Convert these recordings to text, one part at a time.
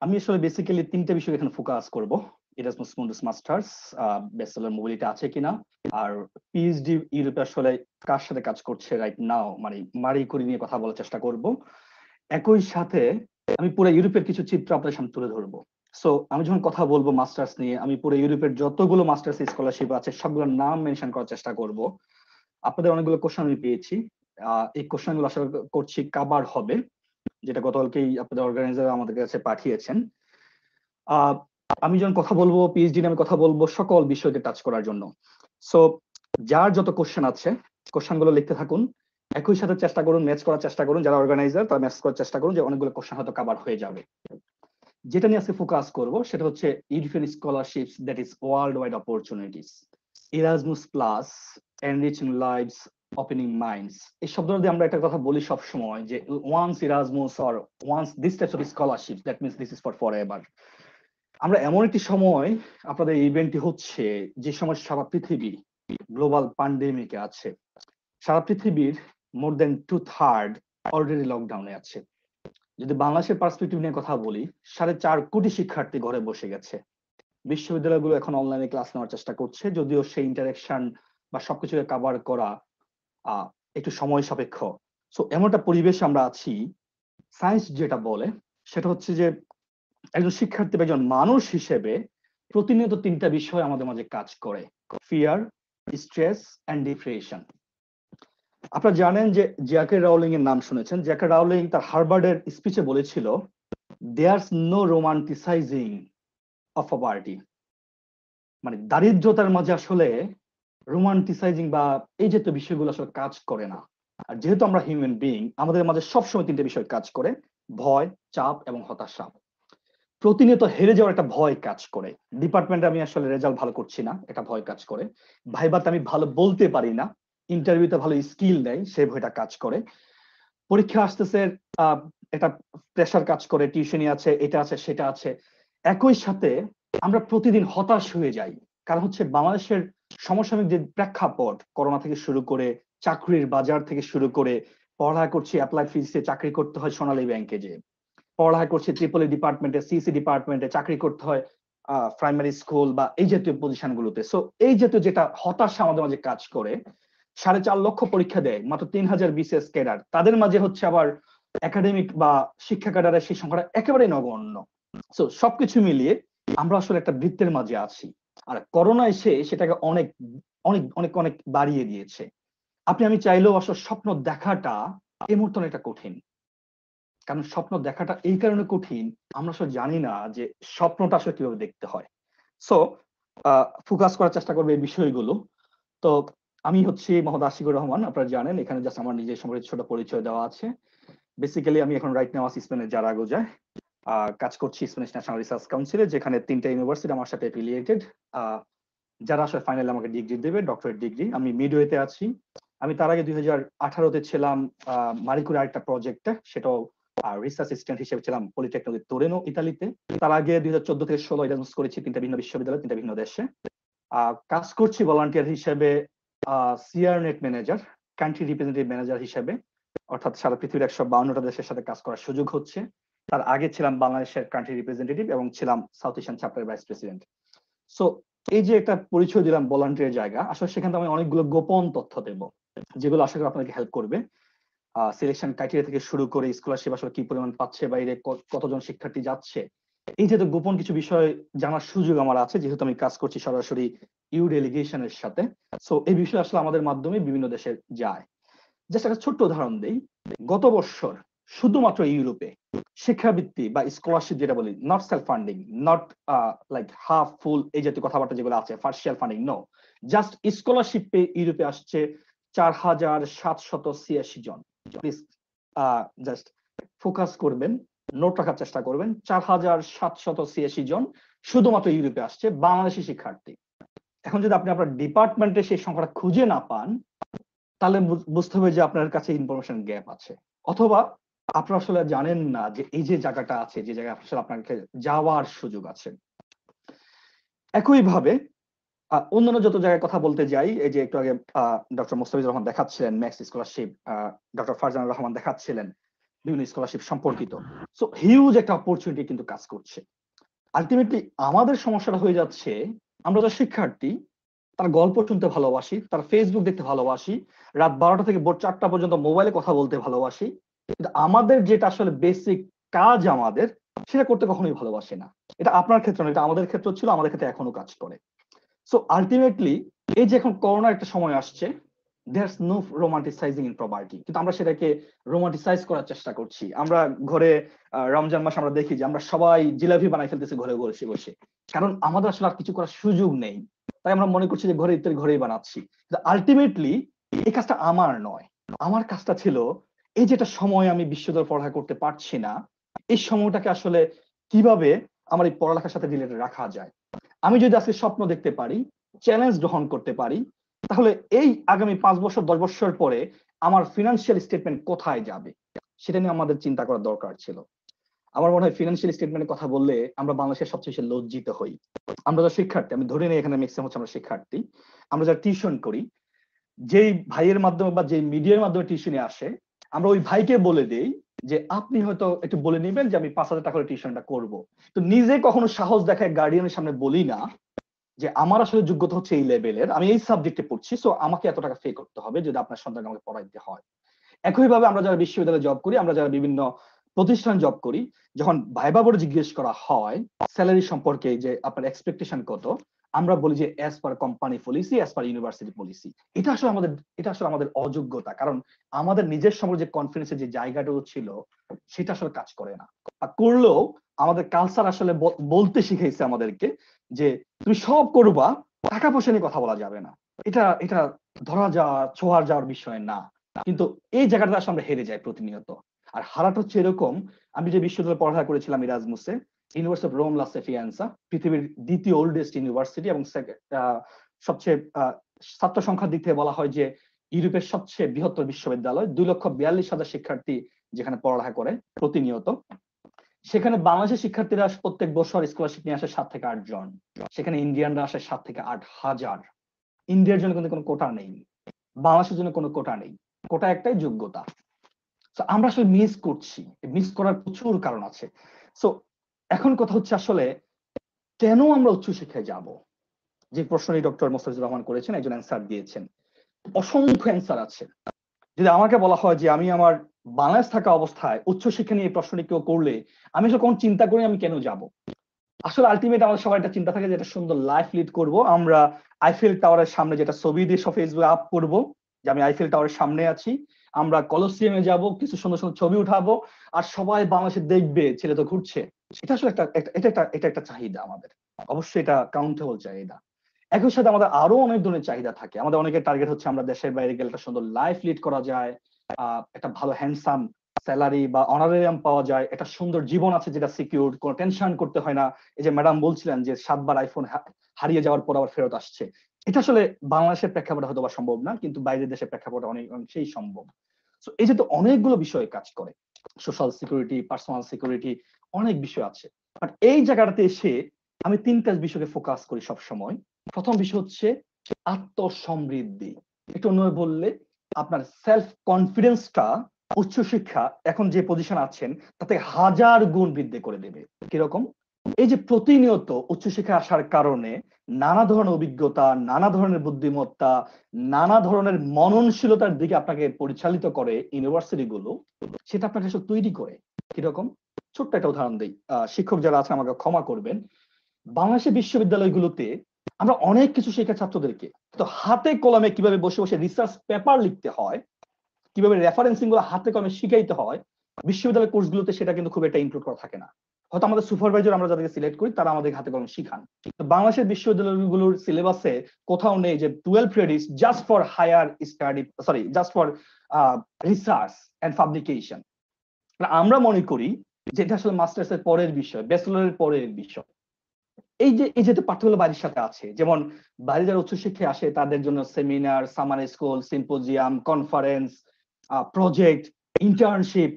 আমি আসলে বেসিক্যালি ৩ টা বিষয় এখানে ফোকাস করব। Erasmus Mundus masters, bachelor mobility আছে কিনা, আর পিএইচডি ইউরোপে আসলে কার সাথে কাজ করছে রাইট নাও, মানে মারি কুরি নিয়ে কথা বলার চেষ্টা করব। একই সাথে আমি পুরো ইউরোপের কিছু চিত্র আপনাদের সামনে তুলে ধরবো। সো আমি যখন কথা বলবো মাস্টার্স নিয়ে, আমি পুরো ইউরোপের যতগুলো মাস্টার্স স্কলারশিপ আছে সবগুলোর নাম মেনশন করার চেষ্টা করব। আপনাদের অনেকগুলো কোশ্চেন আমি পেয়েছি, এই কোশ্চেন গুলো আশা করছি কাভার হবে, যেটা গতকালকেই আপনাদের অর্গানাইজার আমাদের কাছে পাঠিয়েছেন। আহ আমি যখন কথা বলবো পিএইচডি নিয়ে, আমি কথা বলবো সকল বিষয়কে টাচ করার জন্য। সো যার যত কোশ্চেন আছে কোশ্চেন গুলো লিখতে থাকুন, একই সাথে চেষ্টা করুন ম্যাচ করার চেষ্টা করুন, যারা অর্গানাইজার তারা ম্যাচ করার চেষ্টা করুন যে অনেকগুলো কোশ্চেন হয়তো কভার হয়ে যাবে। যেটা নিয়ে আজকে ফোকাস করব সেটা হচ্ছে European scholarships, that is world wide opportunities, Erasmus plus, enriching lives, opening minds. এই শব্দটা দিয়ে আমরা একটা কথা বলি সব সময় যে once Erasmus or once this types of scholarship, that means this is forever. আমরা এমন একটি সময়, আপনাদের ইভেন্টটি হচ্ছে যে সময় সারা পৃথিবী গ্লোবাল প্যান্ডেমিকে আছে, সারা পৃথিবীর মোর দেন 2/3 অলরেডি লকডাউনে আছে। যদি বাংলাদেশের পার্সপেক্টিভ নিয়ে কথা বলি, 4.5 কোটি শিক্ষার্থী ঘরে বসে গেছে। বিশ্ববিদ্যালয়গুলো এখন অনলাইনে ক্লাস নেওয়ার চেষ্টা করছে, যদিও সেই ইন্টারাকশন বা সবকিছুকে কভার করা একটু সময় সাপেক্ষ। সো এমন একটা পরিবেশে আমরা আছি, সায়েন্স যেটা বলে সেটা হচ্ছে যে একজন শিক্ষার্থী বা একজন মানুষ হিসেবে প্রতিনিয়ত 3টা বিষয় আমাদের মাঝে কাজ করে: ফিয়ার, স্ট্রেস এন্ড ডিপ্রেশন। আপনারা জানেন যে জ্যাকে রাউলিং এর নাম শুনেছেন। জ্যাকে রাউলিং তার হার্ভার্ডের স্পিচে বলেছিল, দেয়ার্স নো রোমান্টিসাইজিং অফ পভার্টি, মানে দারিদ্রতার মাঝে আসলে রোমান্টিসাইজিং বা এই জাতীয় বিষয়গুলো আসলে কাজ করে না। আর যেহেতু আমরা হিউম্যান বিইং, আমাদের মাঝে সবসময় 3টে বিষয় কাজ করে: ভয়, চাপ এবং হতাশা। প্রতিনিয়ত হেরে যাওয়ার একটা ভয় কাজ করে। ডিপার্টমেন্টে আমি আসলে রেজাল্ট ভালো করছি না, এটা ভয় কাজ করে। ভাইভাতে আমি ভালো বলতে পারি না, ইন্টারভিউতে ভালো স্কিল নেই, সেই ভয়টা কাজ করে। পরীক্ষা আসতেছে, একটা প্রেশার কাজ করে, টিউশনি আছে, এটা আছে, সেটা আছে। একই সাথে আমরা প্রতিদিন হতাশ হয়ে যাই, কারণ হচ্ছে বাংলাদেশের সমসাময়িক যে প্রেক্ষাপট, করোনা থেকে শুরু করে, চাকরির বাজার থেকে শুরু করে, পড়ালেখা করছি অ্যাপ্লাই ফিজিক্সে, চাকরি করতে হয় সোনালী ব্যাংকে, যে পড়ালেখা করছি ট্রিপল ডিপার্টমেন্টে, সিসি ডিপার্টমেন্টে, চাকরি করতে হয় প্রাইমারি স্কুল বা এই জাতীয় পজিশন গুলোতে। সো এই জাতীয় যেটা হতাশা আমাদের মাঝে কাজ করে, 4.5 লক্ষ পরীক্ষা দেয় মাত্র 3,000 বিসিএস ক্যাডার, তাদের মাঝে হচ্ছে আবার একাডেমিক বা শিক্ষা ক্যাডারের সেই সংখ্যাটা একেবারেই নগণ্য। সো সবকিছু মিলিয়ে আমরা আসলে একটা বৃত্তের মাঝে আছি। আর করোনা এসে সেটাকে অনেক অনেক অনেক অনেক বাড়িয়ে দিয়েছে। আপনি আমি চাইলেও আসলে স্বপ্ন দেখাটা এই মুহূর্তে অনেকটা কঠিন। কারণ স্বপ্ন দেখাটা এই কারণে কঠিন, আমরা আসলে জানি না যে স্বপ্নটা আসলে কিভাবে দেখতে হয়। সো ফোকাস করার চেষ্টা করবে এই বিষয়গুলো। তো আমি হচ্ছি মোহাম্মদ আশিকুর রহমান, আপনারা জানেন। এখানে জাস্ট আমার নিজের সম্পর্কে ছোট পরিচয় দেওয়া আছে। বেসিক্যালি আমি এখন রাইট নাও আছি স্পেনের জারাগোজায়, কাজ করছি স্প্যানিশ ন্যাশনাল রিসার্চ কাউন্সিলে, যেখানে 3টা ইউনিভার্সিটি আমার সাথে অ্যাফিলিয়েটেড, যারা আসলে ফাইনালি আমাকে ডিগ্রি দেবে, ডক্টরেট ডিগ্রি। আমি মিডওয়েতে আছি। আমি তার আগে 2018-তে ছিলাম মারি কুরি আরেকটা প্রজেক্টে, সেটাও রিসার্চ অ্যাসিস্ট্যান্ট হিসেবে ছিলাম পলিটেকনিক তোরেনো, ইতালিতে। তার আগে 2014 থেকে 16 এরাসমাস করেছি 3টা ভিন্ন বিশ্ববিদ্যালয়, 3টা ভিন্ন দেশে। কাজ করছি ভলান্টিয়ার হিসেবে, CR net manager, country representative manager হিসেবে, অর্থাৎ সারা পৃথিবীর 152টা দেশের সাথে কাজ করার সুযোগ হচ্ছে। তার আগে ছিলাম বাংলাদেশের কান্ট্রি রিপ্রেজেন্টেটিভ এবং ছিলাম south Asian chapter vice president. So এই যে একটা পরিচয় দিলাম ভলান্টিয়ার জায়গা, আসলে সেখানে আমি অনেকগুলো গোপন তথ্য দেব, যেগুলো আশা করি আপনাদেরকে হেল্প করবে। সিলেকশন ক্রাইটেরিয়া থেকে শুরু করে স্কলারশিপ আসলে কি পরিমাণ পাচ্ছে, বাইরে কতজন শিক্ষার্থী যাচ্ছে, এই যে গোপন কিছু বিষয় জানার সুযোগ আমার আছে, যেহেতু আমি কাজ করছি সরাসরি ইউ ডেলিগেশনের সাথে। সো এই বিষয় আসলে আমাদের মাধ্যমে বিভিন্ন দেশে যায়। জাস্ট একটা ছোট্ট উদাহরণ দেই। গত বছর শুধুমাত্র ইউরোপে শিক্ষাবৃত্তি বা স্কলারশিপ, যেটা বলি, not self funding, not like half full এই জাতীয় কথাবার্তা যেগুলো আছে, partial funding, no, just scholarship পেয়ে ইউরোপে আসছে 4,786 জন। প্লিজ জাস্ট ফোকাস করবেন, নোট রাখার চেষ্টা করবেন। 4,786 জন শুধুমাত্র ইউরোপে আসছে বাংলাদেশি শিক্ষার্থী। এখন যদি আপনি আপনার ডিপার্টমেন্টে সেই সংখ্যাটা খুঁজে না পান, তাহলে বুঝতে হবে যে আপনার কাছে ইনফরমেশন গ্যাপ আছে, অথবা আপনারা আসলে জানেন না যে এই যে জায়গাটা আছে, যে জায়গায় আসলে আপনাকে যাওয়ার সুযোগ আছে। একইভাবে অন্যান্য যত জায়গায় কথা বলতে যাই, এই যে একটু আগে ডক্টর মোস্তাফিজুর রহমান দেখাচ্ছিলেন Max scholarship, doctor Farzana Rahman দেখাচ্ছিলেন, বিভিন্ন স্কলারশিপ সম্পর্কিত। সো হিউজ একটা অপরচুনিটি কিন্তু কাজ করছে। আলটিমেটলি আমাদের সমস্যাটা হয়ে যাচ্ছে, আমরা যারা শিক্ষার্থী তার গল্প শুনতে ভালোবাসি, তার ফেসবুক দেখতে ভালোবাসি, রাত 12টা থেকে ভোর 4টা পর্যন্ত মোবাইলে কথা বলতে ভালোবাসি, কিন্তু আমাদের যেটা আসলে বেসিক কাজ আমাদের, সেটা করতে কখনোই ভালোবাসি না। এটা আপনার ক্ষেত্রে না, এটা আমাদের ক্ষেত্রে ছিল, আমাদের ক্ষেত্রে এখনো কাজ করে। সো আলটিমেটলি এই যে এখন করোনার একটা সময় আসছে, দেয়ারস নো রোমান্টিসাইজিং ইন প্রপার্টি, কিন্তু আমরা সেটাকে রোমান্টিসাইজ করার চেষ্টা করছি। আমরা ঘরে রমজান মাস আমরা দেখি যে আমরা সবাই জিলাপি বানাই ফেলতেছি ঘরে বসে বসে, কারণ আমাদের আসলে আর কিছু করার সুযোগ নেই, তাই আমরা মনে করছি যে ঘরে ইত্যাদি ঘরেই বানাচ্ছি। আলটিমেটলি এই কাজটা আমার নয়, আমার কাজটা ছিল এই যেটা সময় আমি বিশ্ববিদ্যালয়ে পড়ালেখা করতে পারছি না, এই সময়টাকে আসলে কিভাবে আমার এই পড়ালেখার সাথে রিলেটেড রাখা যায়। আমি যদি আজকে স্বপ্ন দেখতে পারি, চ্যালেঞ্জ গ্রহণ করতে পারি, তাহলে এই আগামী 5 বছর 10 বছর পরে আমার ফিনান্সিয়াল স্টেটমেন্ট কোথায় যাবে, সেটা নিয়ে আমাদের চিন্তা করার দরকার ছিল। আমার মনে হয় ফিনান্সিয়াল স্টেটমেন্টের কথা বললে আমরা বাংলাদেশের সবচেয়ে বেশি লজ্জিত হই। আমরা যারা শিক্ষার্থী, আমি ধরে নিই এখানে ম্যাক্সিমাম হচ্ছে আমরা শিক্ষার্থী, আমরা যারা টিউশন করি, যেই ভাইয়ের মাধ্যমে বা যে মিডিয়ার মাধ্যমে টিউশনে আসে, আমরা ওই ভাইকে বলে দেই যে আপনি হয়তো একটু বলে নিবেন যে আমি 5,000 টাকা করে টিউশনটা করব। তো নিজে কখনো সাহস দেখায় গার্ডিয়ানের সামনে বলি না যে আমার আসলে যোগ্যতা হচ্ছে এই লেভেলের, আমি এই সাবজেক্টে পড়ছি, সো আমাকে এত টাকা পে করতে হবে যদি আপনার সন্তানকে আমাকে পড়াইতে হয়। একইভাবে আমরা যারা বিশ্ববিদ্যালয়ে জব করি, আমরা যারা বিভিন্ন প্রতিষ্ঠান জব করি, যখন ভাইবা বোর্ডে জিজ্ঞেস করা হয় স্যালারি সম্পর্কে যে আপনার এক্সপেকটেশন কত, আমরা বলি যে as per company policy, as per university policy. এটা আসলে আমাদের অযোগ্যতা, কারণ আমাদের নিজের সম্পর্কে যে কনফিডেন্সের যে জায়গাটুকু ছিল সেটা আসলে কাজ করে না। আর করলেও আমাদের কালচার আসলে বলতে শিখাইছে আমাদেরকে যে তুমি সব করবা, টাকা পয়সা নিয়ে কথা বলা যাবে না। এটা এটা ধরা যাওয়া ছোঁয়ার যাওয়ার বিষয় না, কিন্তু এই জায়গাটা আসলে আমরা হেরে যাই প্রতিনিয়ত। আর হারাটা হচ্ছে এরকম, আমি যে বিশ্ববিদ্যালয়ে পড়ালেখা করেছিলাম ইরাজমুসে, ইউনিভার্সিটি অফ রোম লা সেফিয়েন্সা, পৃথিবীর দ্বিতীয় ওল্ডেস্ট ইউনিভার্সিটি এবং সবচেয়ে ছাত্র সংখ্যার দিক থেকে বলা হয় যে ইউরোপের সবচেয়ে বৃহত্তর বিশ্ববিদ্যালয়, 2,42,000 শিক্ষার্থী যেখানে পড়ালেখা করে প্রতিনিয়ত। সেখানে বাংলাদেশের শিক্ষার্থীরা প্রত্যেক বছর স্কলারশিপ নিয়ে আসে 7 থেকে 8 জন, সেখানে ইন্ডিয়ানরা আসে 7 থেকে 8 হাজার। ইন্ডিয়ার জন্য কিন্তু কোনো কোটা নেই, বাংলাদেশের জন্য কোনো কোটা নেই, কোটা একটাই যোগ্যতা। তো আমরা আসলে মিস করছি, মিস করার প্রচুর কারণ আছে। সো এখন কথা হচ্ছে আসলে কেন আমরা উচ্চশিক্ষায় যাব, যে প্রশ্নটি ডক্টর মোস্তাফিজুর রহমান করেছেন, একজন অ্যান্সার দিয়েছেন, অসংখ্য অ্যান্সার আছে। যদি আমাকে বলা হয় যে আমি আমার বাংলাদেশ থাকা অবস্থায় উচ্চশিক্ষা নিয়ে এই প্রশ্নটি কেউ করলে আমি আসলে কোন চিন্তা করি আমি কেন যাব। আসলে আলটিমেট আমাদের সবার একটা চিন্তা থাকে যে একটা সুন্দর লাইফ লিড করব, আমরা আইফেল টাওয়ারের সামনে যেটা ছবি দিয়ে সব ফেসবুকে আপ করব যে আমি আইফেল টাওয়ারের সামনে আছি, আমরা কলোসিয়ামে যাব, কিছু সুন্দর সুন্দর ছবি উঠাবো, আর সবাই বাংলাদেশে দেখবে ছেলে তো ঘুরছে। এটা আসলে এটা একটা চাহিদা আমাদের, অবশ্যই এটা কাউন্টেবল চাহিদা। একই সাথে আমাদের আরো অনেক ধরনের চাহিদা থাকে। আমাদের অনেকের টার্গেট হচ্ছে আমরা দেশের বাইরে গেলে একটা সুন্দর লাইফ লিড করা যায়, একটা ভালো হ্যান্ডসাম স্যালারি বা অনারেরিয়াম পাওয়া যায়, একটা সুন্দর জীবন আছে যেটা সিকিউর, কোনো টেনশন করতে হয় না। এই যে ম্যাডাম বলছিলেন যে 7 বার আইফোন হারিয়ে যাওয়ার পর আবার ফেরত আসছে, এটা আসলে বাংলাদেশের প্রেক্ষাপটে হয়তো বা সম্ভব না, কিন্তু বাইরের দেশের প্রেক্ষাপটে অনেক অংশেই সম্ভব। তো এই যে তো অনেকগুলো বিষয় কাজ করে, সোশ্যাল সিকিউরিটি, পার্সোনাল সিকিউরিটি, অনেক বিষয় আছে। বাট এই জায়গাটাতে এসে আমি 3টা বিষয়কে ফোকাস করি সব সময়। প্রথম বিষয় হচ্ছে আত্মসমৃদ্ধি। একটু অন্যভাবে বললে আপনার সেলফ কনফিডেন্সটা উচ্চশিক্ষা এখন যে পজিশন আছেন তাতে 1000 গুণ বৃদ্ধি করে দেবে। কিরকম? এই যে প্রতিনিয়ত উচ্চশিক্ষা আসার কারণে নানা ধরনের অভিজ্ঞতা, নানা ধরনের বুদ্ধিমত্তা, নানা ধরনের মননশীলতার দিকে আপনাকে পরিচালিত করে ইউনিভার্সিটি গুলো, সেটা আপনাকে আসলে তৈরি করে। কিরকম? ছোট্ট একটা উদাহরণ দিই, শিক্ষক যারা আছে আমাকে ক্ষমা করবেন। বাংলাদেশের বিশ্ববিদ্যালয়গুলোতে আমরা অনেক কিছু শেখাই ছাত্রদেরকে, তো হাতে কলমে কিভাবে বসে বসে রিসার্চ পেপার লিখতে হয়, কিভাবে রেফারেন্সিং গুলো হাতে কলমে শিখাইতে হয়, বিশ্ববিদ্যালয়ের কোর্সগুলোতে সেটা কিন্তু খুব একটা ইনক্লুড করা থাকে না। হয়তো আমাদের সুপারভাইজার আমরা যাদেরকে সিলেক্ট করি তারা আমাদের হাতে কলমে শিখান, তো বাংলাদেশের বিশ্ববিদ্যালয়গুলোর সিলেবাসে কোথাও নেই যে 12 credits just for higher study, sorry just for research and publication. আমরা মনে করি যে এটা আসলে মাস্টার্স এর পরের বিষয়, ব্যাচেলরের পরের বিষয়। এই যে পাঠ্যগুলো বাড়ির সাথে আছে, যেমন বাইরে যারা উচ্চশিক্ষায় আসে তাদের জন্য seminar, summer school, symposium, conference, project, internship,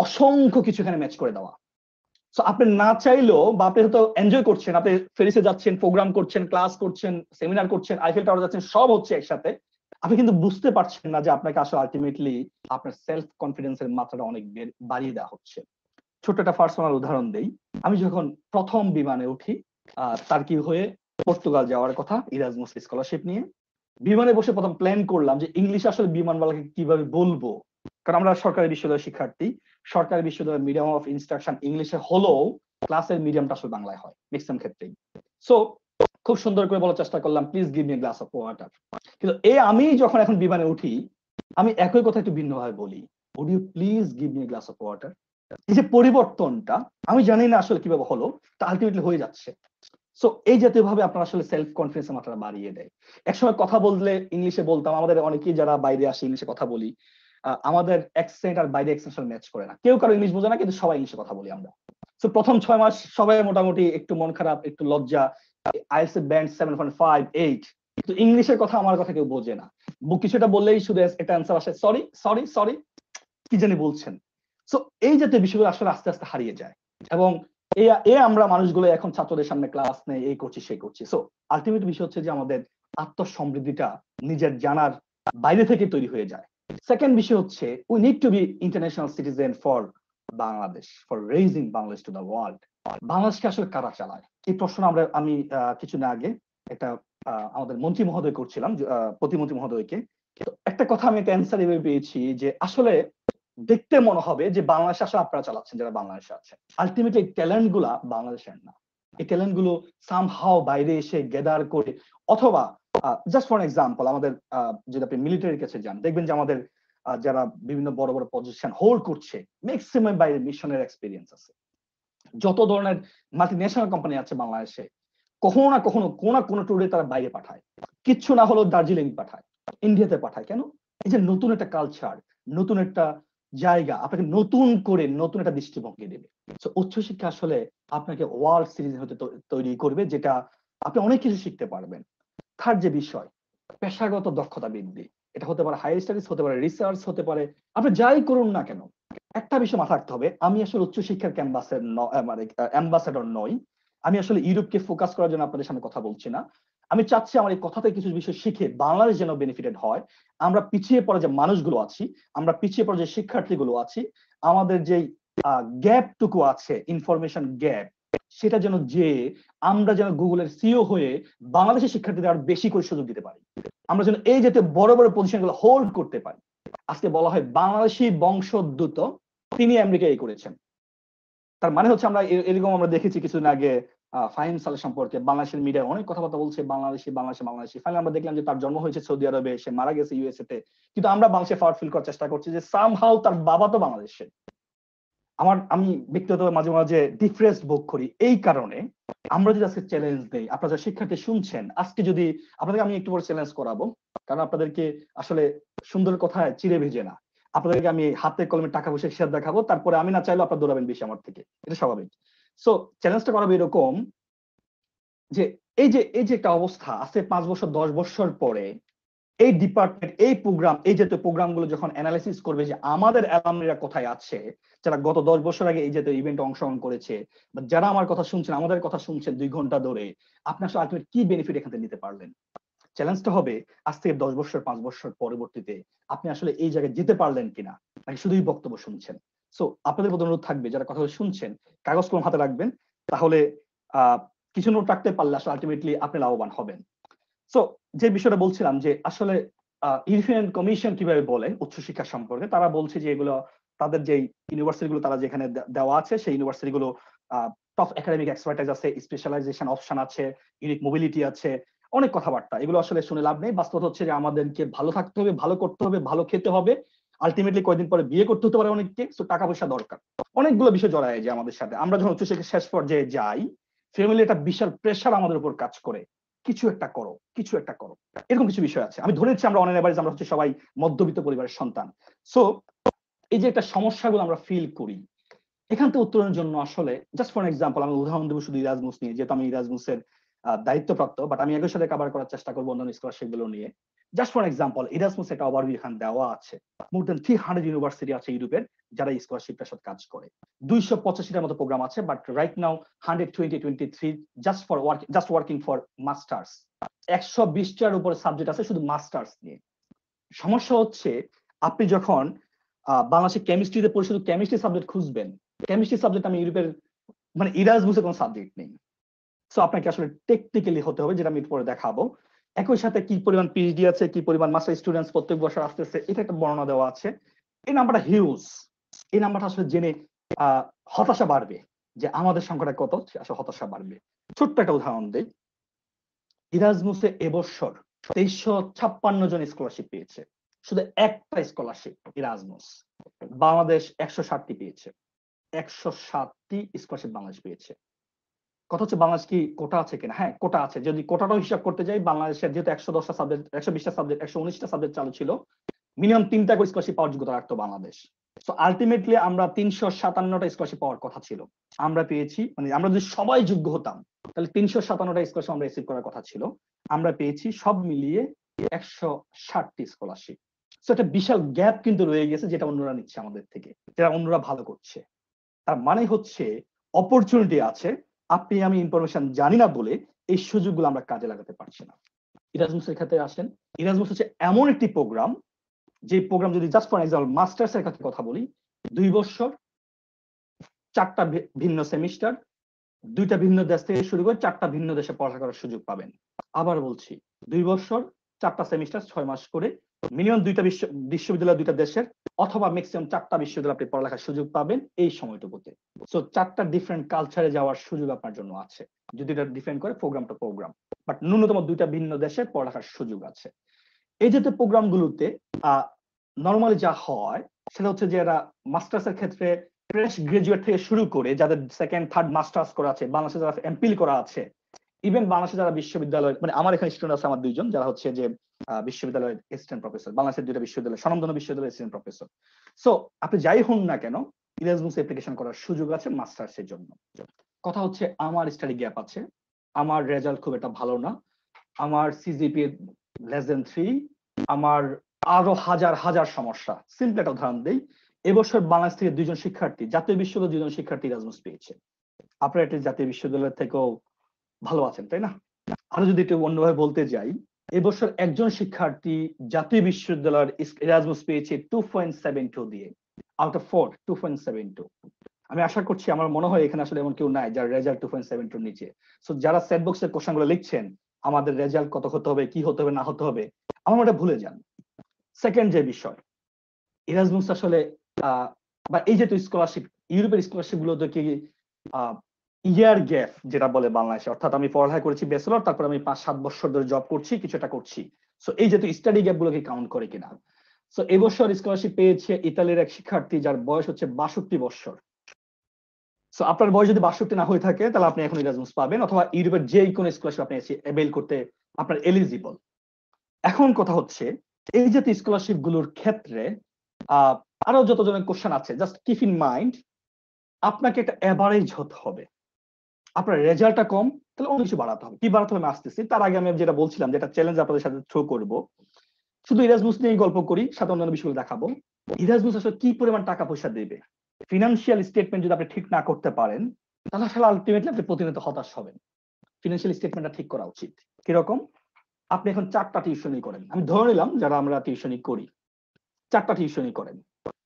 অসংখ্য কিছু এখানে ম্যাচ করে দেওয়া। সো আপনি না চাইলেও বা আপনি হয়তো এনজয় করছেন, আপনি ফেরিসে যাচ্ছেন, প্রোগ্রাম করছেন, ক্লাস করছেন, সেমিনার করছেন, আইফেল টাওয়ার যাচ্ছেন, সব হচ্ছে একসাথে। আপনি কিন্তু বুঝতে পারছেন না যে আপনাকে আসলে আলটিমেটলি আপনার সেলফ কনফিডেন্সের মাত্রাটা অনেক বাড়িয়ে দেওয়া হচ্ছে। ছোট্ট একটা পার্সোনাল উদাহরণ দেই। আমি যখন প্রথম বিমানে উঠি, তার কি হয়ে পর্তুগাল যাওয়ার কথা ইরাজমাস স্কলারশিপ নিয়ে। বিমানে বসে প্রথম প্ল্যান করলাম যে ইংলিশে আসলে বিমানবালাকে কিভাবে বলবো, কারণ আমরা সরকারি বিশ্ববিদ্যালয়ের শিক্ষার্থী। সরকারি বিশ্ববিদ্যালয়ের মিডিয়াম অফ ইনস্ট্রাকশন ইংলিশে হলেও ক্লাসের মিডিয়ামটা আসলে বাংলায় হয় ম্যাক্সিমাম ক্ষেত্রেই। সো খুব সুন্দর করে বলার চেষ্টা করলাম, please give me glass of water. কিন্তু আমি যখন এখন বিমানে উঠি, আমি একই কথা একটু ভিন্নভাবে বলি, would you please give me glass of water. এই যে পরিবর্তনটা, আমি জানি না আসলে কিভাবে হলো, তা আলটিমেটলি হয়ে যাচ্ছে। সো এই জাতীয় ভাবে আপনার আসলে সেলফ কনফিডেন্সের মাত্রা বাড়িয়ে দেয়। একসময় কথা বললে ইংলিশে বলতাম, আমাদের অনেকেই যারা বাইরে আসে ইংলিশে কথা বলি, আমাদের অ্যাকসেন্ট আর বাইরে অ্যাকসেন্ট ম্যাচ করে না, কেউ কারো ইংলিশ বোঝে না, কিন্তু সবাই ইংলিশে কথা বলি আমরা। তো প্রথম 6 মাস সবাই মোটামুটি একটু মন খারাপ, একটু লজ্জা, আইএলটিএস ব্যান্ড 7.5 8, কিন্তু ইংলিশের কথা আমার কথা কেউ বোঝে না। কিছুটা বললেই শুধু একটা অ্যান্সার আসে, সরি সরি সরি, কি জানি বলছেন। সো এই জাতীয় বিষয়গুলো আসলে আস্তে আস্তে হারিয়ে যায়। এবং আমরা মানুষগুলো এখন ছাত্রদের সামনে ক্লাস নেই, এই করছি সেই করছি। সো আলটিমেট বিষয় হচ্ছে যে আমাদের আত্মসমৃদ্ধিটা নিজের জানার বাইরে থেকে তৈরি হয়ে যায়। সেকেন্ড বিষয় হচ্ছে we need to be international citizen for Bangladesh, for raising Bangladesh to the world. বাংলাদেশকে আসলে কারা চালায়, এই প্রশ্ন আমি কিছুদিন আগে একটা আমাদের মন্ত্রী মহোদয় করছিলাম, প্রতিমন্ত্রী মহোদয়কে। তো একটা কথা আমি একটা অ্যান্সার এভাবে পেয়েছি যে আসলে দেখতে মনে হবে যে বাংলাদেশে আসলে আপনারা চালাচ্ছেন, যারা বাংলাদেশে আছে। আলটিমেটলি এই ট্যালেন্ট গুলা বাংলাদেশের না, এই ট্যালেন্ট গুলো সামহাও বাইরে এসে গেদার করে, অথবা জাস্ট ফর এক্সাম্পল আমাদের যদি আপনি মিলিটারির কাছে যান, দেখবেন যে আমাদের যারা বিভিন্ন বড় বড় পজিশন হোল্ড করছে, ম্যাক্সিমাম বাইরে মিশনের এক্সপিরিয়েন্স আছে। যত ধরনের মাল্টি ন্যাশনাল কোম্পানি আছে বাংলাদেশে, কখনো না কখনো কোন না কোনো ট্যুরে তারা বাইরে পাঠায়, কিচ্ছু না হলেও দার্জিলিং পাঠায়, ইন্ডিয়াতে পাঠায়। কেন? এই যে নতুন একটা কালচার, নতুন একটা জায়গা আপনাকে নতুন করে নতুন একটা দৃষ্টিভঙ্গি দেবে। উচ্চশিক্ষা আসলে আপনাকে ওয়ার্ল্ড সিরিজ হতে তৈরি করবে, যেটা আপনি অনেক কিছু শিখতে পারবেন। থার্ড যে বিষয়, পেশাগত দক্ষতা বৃদ্ধি। এটা হতে পারে হায়ার স্টাডিজ, হতে পারে রিসার্চ, হতে পারে আপনি যাই করুন না কেন। একটা বিষয় মাথায় রাখতে হবে, আমি আসলে উচ্চশিক্ষার ক্যাম্পাসের মানে অ্যাম্বাসেডর নই। আমি আসলে ইউরোপকে ফোকাস করার জন্য আপনাদের সামনে কথা বলছি না। আমি চাচ্ছি আমার এই কথাতে কিছু বিষয় শিখে বাংলাদেশ যেন বেনিফিটেড হয়। আমরা পিছিয়ে পড়ে যে মানুষগুলো আছি, আমরা পিছিয়ে পড়ে যে শিক্ষার্থীগুলো আছি, আমাদের যে গ্যাপটুকু আছে, ইনফরমেশন গ্যাপ, সেটা যেন আমরা যেন গুগলের সিইও হয়ে বাংলাদেশের শিক্ষার্থীদের আরো বেশি করে সুযোগ দিতে পারি। আমরা যেন এই জাতীয় বড় বড় পজিশন গুলো হোল্ড করতে পারি। আজকে বলা হয় বাংলাদেশি বংশোদ্ভূত, তিনি আমেরিকায় করেছেন। তার মানে হচ্ছে আমরা এরকম আমরা দেখেছি কিছুদিন আগে ফাহিম সালেহ সম্পর্কে বাংলাদেশের মিডিয়া অনেক কথাবার্তা বলছে, বাংলাদেশি বাংলাদেশি বাংলাদেশি। ফাইনালি আমরা দেখলাম যে তার জন্ম হয়েছে সৌদি আরবে, সে মারা গেছে ইউএসএ তে, কিন্তু আমরা বাংলাদেশে ফাওয়ার ফিল করার চেষ্টা করছি যে সামহাউ তার বাবা তো বাংলাদেশের। আমি ব্যক্তিগত মাঝে মাঝে ডিফারেন্স ভোগ করি এই কারণে। আমরা যদি আজকে চ্যালেঞ্জ দেই, আপনারা যারা শিক্ষার্থী শুনছেন, আজকে যদি আপনাদেরকে আমি একটু বড় চ্যালেঞ্জ করাবো, কারণ আপনাদেরকে আসলে সুন্দর কথায় চিড়ে ভেজে না, আপনাদেরকে আমি হাতে কলমে টাকা পয়সা হিসাব দেখাবো, তারপরে আমি না চাইলেও আপনারা দৌড়াবেন বেশি আমার থেকে, এটা স্বাভাবিক। সো চ্যালেঞ্জটা করাবো এরকম যে এই যে একটা অবস্থা আছে 5 বছর 10 বছর পরে, এই ডিপার্টমেন্ট, এই প্রোগ্রাম, এই জাতীয় প্রোগ্রামগুলো যখন অ্যানালাইসিস করবে যে আমাদের অ্যালামনিরা কোথায় আছে, যারা গত 10 বছর আগে এই জাতীয় ইভেন্টে অংশগ্রহণ করেছে, বা যারা আমার কথা শুনছেন, আমাদের কথা শুনছেন 2 ঘন্টা ধরে, আপনি আসলে আলটিমেট কি বেনিফিট এখান থেকে নিতে পারলেন। চ্যালেঞ্জটা হবে আজ থেকে 10 বছর 5 বছর পরবর্তীতে আপনি আসলে এই জায়গায় যেতে পারলেন কিনা, নাকি শুধুই বক্তব্য শুনছেন। সো আপনাদের প্রতি অনুরোধ থাকবে, যারা কথা শুনছেন কাগজ কলম হাতে রাখবেন, তাহলে কিছু নোট রাখতে পারলে আসলে আলটিমেটলি আপনি লাভবান হবেন। সো যে বিষয়টা বলছিলাম যে আসলে ইউরোপিয়ান কমিশন কিভাবে বলে উচ্চশিক্ষা সম্পর্কে, তারা বলছে যে এগুলো তাদের যে ইউনিভার্সিটি গুলো তারা যেখানে দেওয়া আছে, সেই ইউনিভার্সিটি গুলো টপ একাডেমিক এক্সপার্টাইজ আছে, স্পেশালাইজেশন অপশন আছে, ইউনিক মোবিলিটি আছে, অনেক কথাবার্তা। এগুলো আসলে শুনে লাভ নেই। বাস্তব হচ্ছে যে আমাদেরকে ভালো থাকতে হবে, ভালো করতে হবে, ভালো খেতে হবে, আলটিমেটলি কয়েকদিন পরে বিয়ে করতে হতে পারে অনেককে। সো টাকা পয়সা দরকার, অনেকগুলো বিষয় জড়ায় যে আমাদের সাথে। আমরা যখন উচ্চশিক্ষা শেষ পর্যায়ে যাই, ফ্যামিলি একটা বিশাল প্রেশার আমাদের উপর কাজ করে, কিছু একটা করো, কিছু একটা করো, এরকম কিছু বিষয় আছে। আমি ধরে নিচ্ছি আমরা অন এভারেজ আমরা হচ্ছে সবাই মধ্যবিত্ত পরিবারের সন্তান। সো এই যে একটা সমস্যাগুলো আমরা ফিল করি, এখান থেকে উত্তরণের জন্য আসলে জাস্ট ফর এক্সাম্পল আমি উদাহরণ দেবো শুধু ইরাজমুস নিয়ে, যেহেতু আমি ইরাজমুসের দায়িত্বপ্রাপ্ত, বাট আমি একই সাথে কভার করার চেষ্টা করবো অন্যান্য স্কলারশিপ গুলো নিয়ে। জাস্ট ফর এক্সাম্পল ইরাজমুস একটা ওভারভিউ এখানে দেওয়া আছে। মোর দেন 300 ইউনিভার্সিটি আছে ইউরোপের যারা এই স্কলারশিপটার সাথে কাজ করে। 285টার মতো প্রোগ্রাম আছে, but right now 123 just working for masters. 120টার উপরে সাবজেক্ট আছে শুধু মাস্টার্স নিয়ে। সমস্যা হচ্ছে আপনি যখন বাংলাদেশে কেমিস্ট্রিতে পড়ে শুধু কেমিস্ট্রি সাবজেক্ট খুঁজবেন, কেমিস্ট্রি সাবজেক্ট আমি ইউরোপের মানে ইরাসমাসে কোনো সাবজেক্ট নেই। সো আপনাকে আসলে টেকনিক্যালি হতে হবে, যেটা আমি পরে দেখাবো। একই সাথে কি পরিমাণ পিএইচডি আছে, কি পরিমাণ মাস্টার স্টুডেন্টস প্রত্যেক বছর আসতেছে, এটা একটা বর্ণনা দেওয়া আছে। এই নাম্বারটা হিউজ। এই নাম্বারটা আসলে জেনে হতাশা বাড়বে যে আমাদের সংখ্যাটা কত, আসলে হতাশা বাড়বে। ছোট্ট একটা উদাহরণ দেই। ইরাসমুসে এবছর 2356 জন স্কলারশিপ পেয়েছে, শুধু একটা স্কলারশিপ ইরাসমুস। বাংলাদেশ 160টি পেয়েছে, 160টি স্কলারশিপ বাংলাদেশ পেয়েছে। কথা হচ্ছে বাংলাদেশ কি কোটা আছে কিনা? হ্যাঁ, কোটা আছে। যদি কোটাটাও হিসাব করতে যাই, বাংলাদেশের যেহেতু 110টা সাবজেক্ট, 120টা সাবজেক্ট, 119টা সাবজেক্ট চালু ছিল, মিনিমাম 3টা করে স্কলারশিপ পাওয়ার যোগ্যতা রাখতো বাংলাদেশ। তো আলটিমেটলি আমরা 357টা স্কলারশিপ পাওয়ার কথা ছিল, আমরা পেয়েছি, মানে আমরা যদি সবাই যোগ্য হতাম তাহলে 357টা স্কলারশিপ আমরা রিসিভ করার কথা ছিল, আমরা পেয়েছি সব মিলিয়ে 160টি স্কলারশিপ। তো একটা বিশাল গ্যাপ কিন্তু রয়ে গেছে, যেটা অন্যরা নিচ্ছে আমাদের থেকে, যেটা অন্যরা ভালো করছে। তার মানে হচ্ছে অপরচুনিটি আছে, আপনি আমি ইনফরমেশন জানি না বলে এই সুযোগগুলো আমরা কাজে লাগাতে পারছি না। ইরাসমাসের ক্ষেত্রে আসেন, ইরাসমাস হচ্ছে এমন একটি প্রোগ্রাম, যে প্রোগ্রাম যদি জাস্ট ফর এক্সাম্পল মাস্টার্স এর কথা বলি, 2 বছর, 4টা ভিন্ন সেমিস্টার, 2টা ভিন্ন দেশ থেকে শুরু করে 4টা ভিন্ন দেশে পড়াশোনা করার সুযোগ পাবেন। আবার বলছি, 2 বছর, 4টা সেমিস্টার, 6 মাস করে, মিনিমাম 2টা বিশ্ববিদ্যালয় 2টা দেশের, অথবা ম্যাক্সিমাম 4টা বিশ্ববিদ্যালয় আপনি পড়ালেখার সুযোগ পাবেন এই সময়টুকুতে। সো 4টা ডিফারেন্ট কালচারে যাওয়ার সুযোগ আপনার জন্য আছে, যদি এটা ডিফারেন্ট করে প্রোগ্রামটা প্রোগ্রাম, বাট ন্যূনতম 2টা ভিন্ন দেশে পড়ালেখার সুযোগ আছে। এই যে প্রোগ্রামগুলোতে নরমালি যা হয় সেটা হচ্ছে যে এরা মাস্টার্স এর ক্ষেত্রে ফ্রেশ গ্রাজুয়েট থেকে শুরু করে, যাদের সেকেন্ড থার্ড মাস্টার্স করা আছে, বাংলাদেশে যারা এমপিল করা আছে, ইভেন বাংলাদেশে যারা বিশ্ববিদ্যালয়, মানে আমার এখানে স্টুডেন্ট আছে আমার 2 জন, যারা হচ্ছে যে বিশ্ববিদ্যালয়ের অ্যাসিস্ট্যান্ট প্রফেসর, বাংলাদেশের 2টা বিশ্ববিদ্যালয়, স্বনামধন্য বিশ্ববিদ্যালয়ের অ্যাসিস্ট্যান্ট প্রফেসর। সো আপনি যাই হন না কেন, ইরাসমাস অ্যাপ্লিকেশন করার সুযোগ আছে মাস্টার্স এর জন্য। কথা হচ্ছে আমার স্টাডি গ্যাপ আছে, আমার রেজাল্ট খুব একটা ভালো না, আমার সিজিপিএ লেস দেন 3, আমার আরো হাজার হাজার সমস্যা। সিম্পল একটা উদাহরণ দেই, এবছর বাংলাদেশ থেকে 2 জন শিক্ষার্থী, জাতীয় বিশ্ববিদ্যালয় 2 জন শিক্ষার্থী ইরাসমাস পেয়েছে। আপনারা একটা জাতীয় বিশ্ববিদ্যালয় থেকেও ভালো আছেন, তাই না? আরো যদি একটু অন্যভাবে বলতে যাই, এবছর একজন শিক্ষার্থী জাতীয় বিশ্ববিদ্যালয়ের ইরাসমাস পেয়েছে 2.72 দিয়ে, আউট অফ 4 2.72। আমি আশা করছি, আমার মনে হয় এখানে আসলে এমন কেউ নাই যার রেজাল্ট 2.72 নিচে। সো যারা সেট বক্সের কোশ্চেন গুলো লিখছেন, আমাদের রেজাল্ট কত হতে হবে, কি হতে হবে না হতে হবে, আমার ওটা ভুলে যান। সেকেন্ড যে বিষয়, ইরাসমাস আসলে বা এই যে স্কলারশিপ, ইউরোপের স্কলারশিপ গুলোতে কি ইয়ার গ্যাপ যেটা বলে বাংলাদেশে, অর্থাৎ আমি পড়ালেখা করেছি ব্যাচেলর, তারপর আমি 5-7 বছর ধরে জব করছি, কিছু একটা করছি, সো এই যে স্টাডি গ্যাপ গুলোকে কাউন্ট করে কিনা। সো এবছর স্কলারশিপ পেয়েছে ইতালির এক শিক্ষার্থী, যার বয়স হচ্ছে 62 বছর। সো আপনার বয়স যদি 62 না হয়ে থাকে, তাহলে আপনি এখন ইরাসমাস পাবেন, অথবা ইউরোপের যে কোনো স্কলারশিপ আপনি অ্যাভেল করতে আপনার এলিজিবল। এখন কথা হচ্ছে, এই যে স্কলারশিপ গুলোর ক্ষেত্রে আরো যত জনের কোশ্চেন আছে, জাস্ট কিপ ইন মাইন্ড, আপনাকে একটা এভারেজ হতে হবে। আপনার রেজাল্টটা কম, তাহলে অন্য কিছু বাড়াতে হবে। কি বাড়াতে হবে আমি আসতেছি, তার আগে আমি যেটা বলছিলাম, যেটা চ্যালেঞ্জ আপনাদের সাথে থ্রো করব, শুধু ইরাসমাস নিয়ে গল্প করি, সাথে অন্যান্য বিষয়গুলো দেখাবো। ইরাসমাস আসলে কি পরিমাণ টাকা পয়সা দেবে, ফিনান্সিয়াল স্টেটমেন্ট যদি আপনি ঠিক না করতে পারেন, তাহলে আসলে আলটিমেটলি আপনি প্রতিনিয়ত হতাশ হবেন। ফিনান্সিয়াল স্টেটমেন্টটা ঠিক করা উচিত। কিরকম? আপনি এখন 4টা টিউশনই করেন, আমি ধরে নিলাম যারা আমরা টিউশনই করি, 4টা টিউশনই করেন,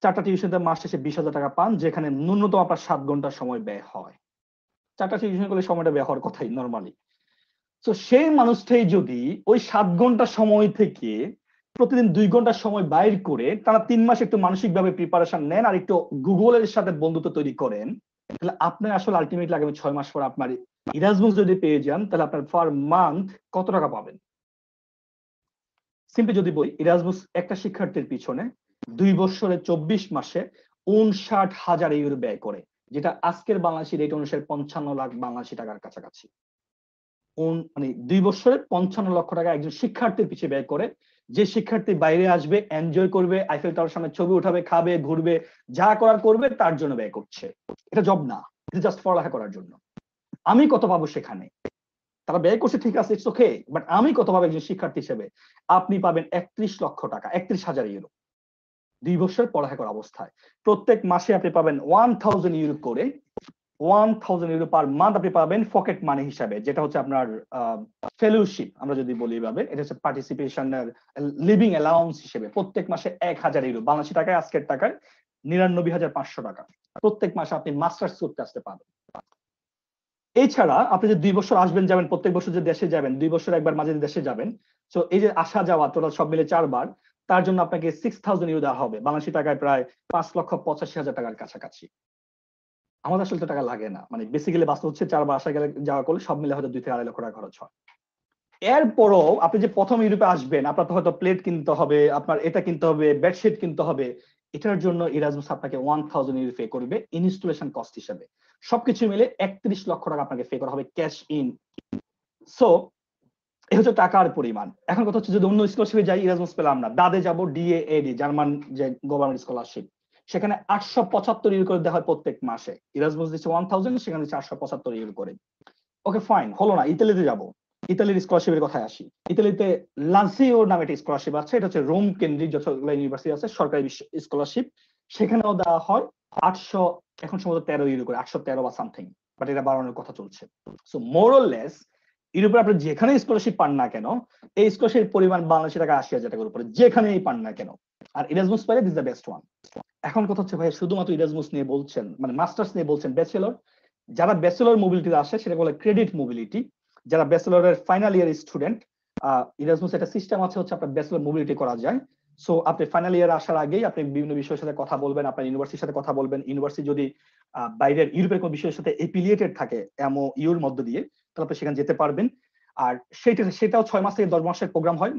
4টা টিউশনিতে মাস শেষে 20,000 টাকা পান, যেখানে ন্যূনতম আপনার 7 ঘন্টা সময় ব্যয় হয়। 4টা টিউশন করলে সময়টা ব্যয় হওয়ার কথাই নর্মালি। তো সেই মানুষটাই যদি ওই 7 ঘন্টা সময় থেকে প্রতিদিন 2 ঘন্টা সময় বাইর করে তারা 3 মাস একটু মানসিকভাবে প্রিপারেশন নেন, আর একটু গুগলের সাথে বন্ধুত্ব তৈরি করেন, তাহলে আপনি আসলে আলটিমেটলি আগামী 6 মাস পর আপনার ইরাসমাস যদি পেয়ে যান, তাহলে আপনার পার মান্থ কত টাকা পাবেন? সিম্পলি যদি বই, ইরাসমাস একটা শিক্ষার্থীর পিছনে 2 বছরে 24 মাসে 59,000 ইউরো ব্যয় করে, যেটা আজকের বাংলাদেশি রেট অনুসারে 55 লাখ বাংলাদেশি টাকার কাছাকাছি। মানে 2 বছরে 55 লক্ষ টাকা একজন শিক্ষার্থীর পিছিয়ে ব্যয় করে, যে শিক্ষার্থী বাইরে আসবে, এনজয় করবে, আইফেল টাওয়ার সামনে ছবি উঠাবে, খাবে, ঘুরবে, যা করার করবে, তার জন্য ব্যয় করছে। এটা জব না, এটা জাস্ট পড়ালেখা করার জন্য। আমি কত পাবো সেখানে? তারা ব্যয় করছে ঠিক আছে, ইটস ওকে, বাট আমি কত পাবো একজন শিক্ষার্থী হিসেবে? আপনি পাবেন 31 লক্ষ টাকা, 31,000 ইউরো 2 বছর পড়ালেখা করা অবস্থায়। প্রত্যেক মাসে আপনি পাবেন 1000 ইউরো করে 1,000 ইউরো পার মান্থ আপনি পাবেন পকেট মানি হিসাবে, যেটা হচ্ছে আপনার ফেলোশিপ আমরা যদি বলি এভাবে, এটা হচ্ছে পার্টিসিপেশনের লিভিং অ্যালাউন্স হিসেবে প্রত্যেক মাসে 1,000 ইউরো, বাংলাদেশি টাকায় আজকের টাকায় 99,500 টাকা প্রত্যেক মাসে আপনি মাস্টার্স করতে আসতে পারবেন। এছাড়া আপনি যে 2 বছর আসবেন যাবেন, প্রত্যেক বছর যে দেশে যাবেন, 2 বছর একবার মাঝে দেশে যাবেন, তো এই যে আসা যাওয়া টোটাল সব মিলে 4 বার, তার জন্য আপনাকে 6,000 ইউরো দেওয়া হবে, বাংলাদেশি টাকায় প্রায় 5,85,000 টাকার কাছাকাছি। আমাদের আসলে তো টাকা লাগে না, মানে বেসিক্যালি বাস্তব হচ্ছে 4 বার আসা গেলে যাওয়া করলে সব মিলে হয়তো 2 থেকে 2.5 লক্ষ টাকা খরচ হয়। এরপরও আপনি যে প্রথম ইউরোপে আসবেন, আপনার তো হয়তো প্লেট কিনতে হবে, আপনার এটা কিনতে হবে, বেডশিট কিনতে হবে, এটার জন্য ইরাজমাস আপনাকে 1,000 ইউরো পে করবে ইনস্টলেশন কস্ট হিসেবে। সবকিছু মিলে 31 লক্ষ টাকা আপনাকে পে করা হবে ক্যাশ ইন। সো এই হচ্ছে টাকার পরিমাণ। এখন কথা হচ্ছে যদি অন্য স্কলারশিপে যাই, ইরাজমাস পেলাম না, দাদে যাব, ডিএএডি জার্মান যে গভর্নমেন্ট স্কলারশিপ, সেখানে 875 ইউরো করে দেওয়া হয় প্রত্যেক মাসে। ইরাজমাস দিচ্ছে 1,000, সেখানে দিচ্ছে 875 ইউরো করে। ওকে ফাইন, হলো না, ইতালিতে যাব, ইতালির স্কলারশিপের কথায় আসি। ইতালিতে লানসিও নামে একটা স্কলারশিপ আছে, এটা হচ্ছে রোম কেন্দ্রিক যতগুলো ইউনিভার্সিটি আছে সরকারি স্কলারশিপ, সেখানেও দেওয়া হয় 800, এখন সম্ভবত 13 ইউরো করে, 813 বা সামথিং, বাট এটা বাড়ানোর কথা চলছে। সো মোর অর লেস ইউরোপে আপনি যেখানে স্কলারশিপ পান না কেন, এই স্কলারশিপ পরিমাণ বাংলাদেশি টাকা 80,000 টাকার উপরে যেখানেই পান না কেন। আর ইরাজমাস পাইলে দিস দ্য বেস্ট ওয়ান। এখন কথা হচ্ছে ভাই শুধুমাত্র ইরাজমাস নিয়ে বলছেন, মানে মাস্টার্স নিয়ে বলছেন, ব্যাচেলর, যারা ব্যাচেলর মোবিলিটিতে আসে সেটা বলে ক্রেডিট মোবিলিটি, যারা ব্যাচেলরের ফাইনাল ইয়ার স্টুডেন্ট, ইরাজমাস একটা সিস্টেম আছে হচ্ছে আপনার ব্যাচেলর মোবিলিটি করা যায়। সো আপনি ফাইনাল ইয়ার আসার আগেই আপনি বিভিন্ন বিষয়ের সাথে কথা বলবেন, আপনার ইউনিভার্সিটির সাথে কথা বলবেন, ইউনিভার্সিটি যদি বাইরের ইউরোপের কোনো বিষয়ের সাথে এফিলিয়েটেড থাকে এমও ইউর মধ্য দিয়ে, তাহলে আপনি সেখানে যেতে পারবেন। আর সেটাও 6 মাস থেকে 10 মাসের প্রোগ্রাম হয়,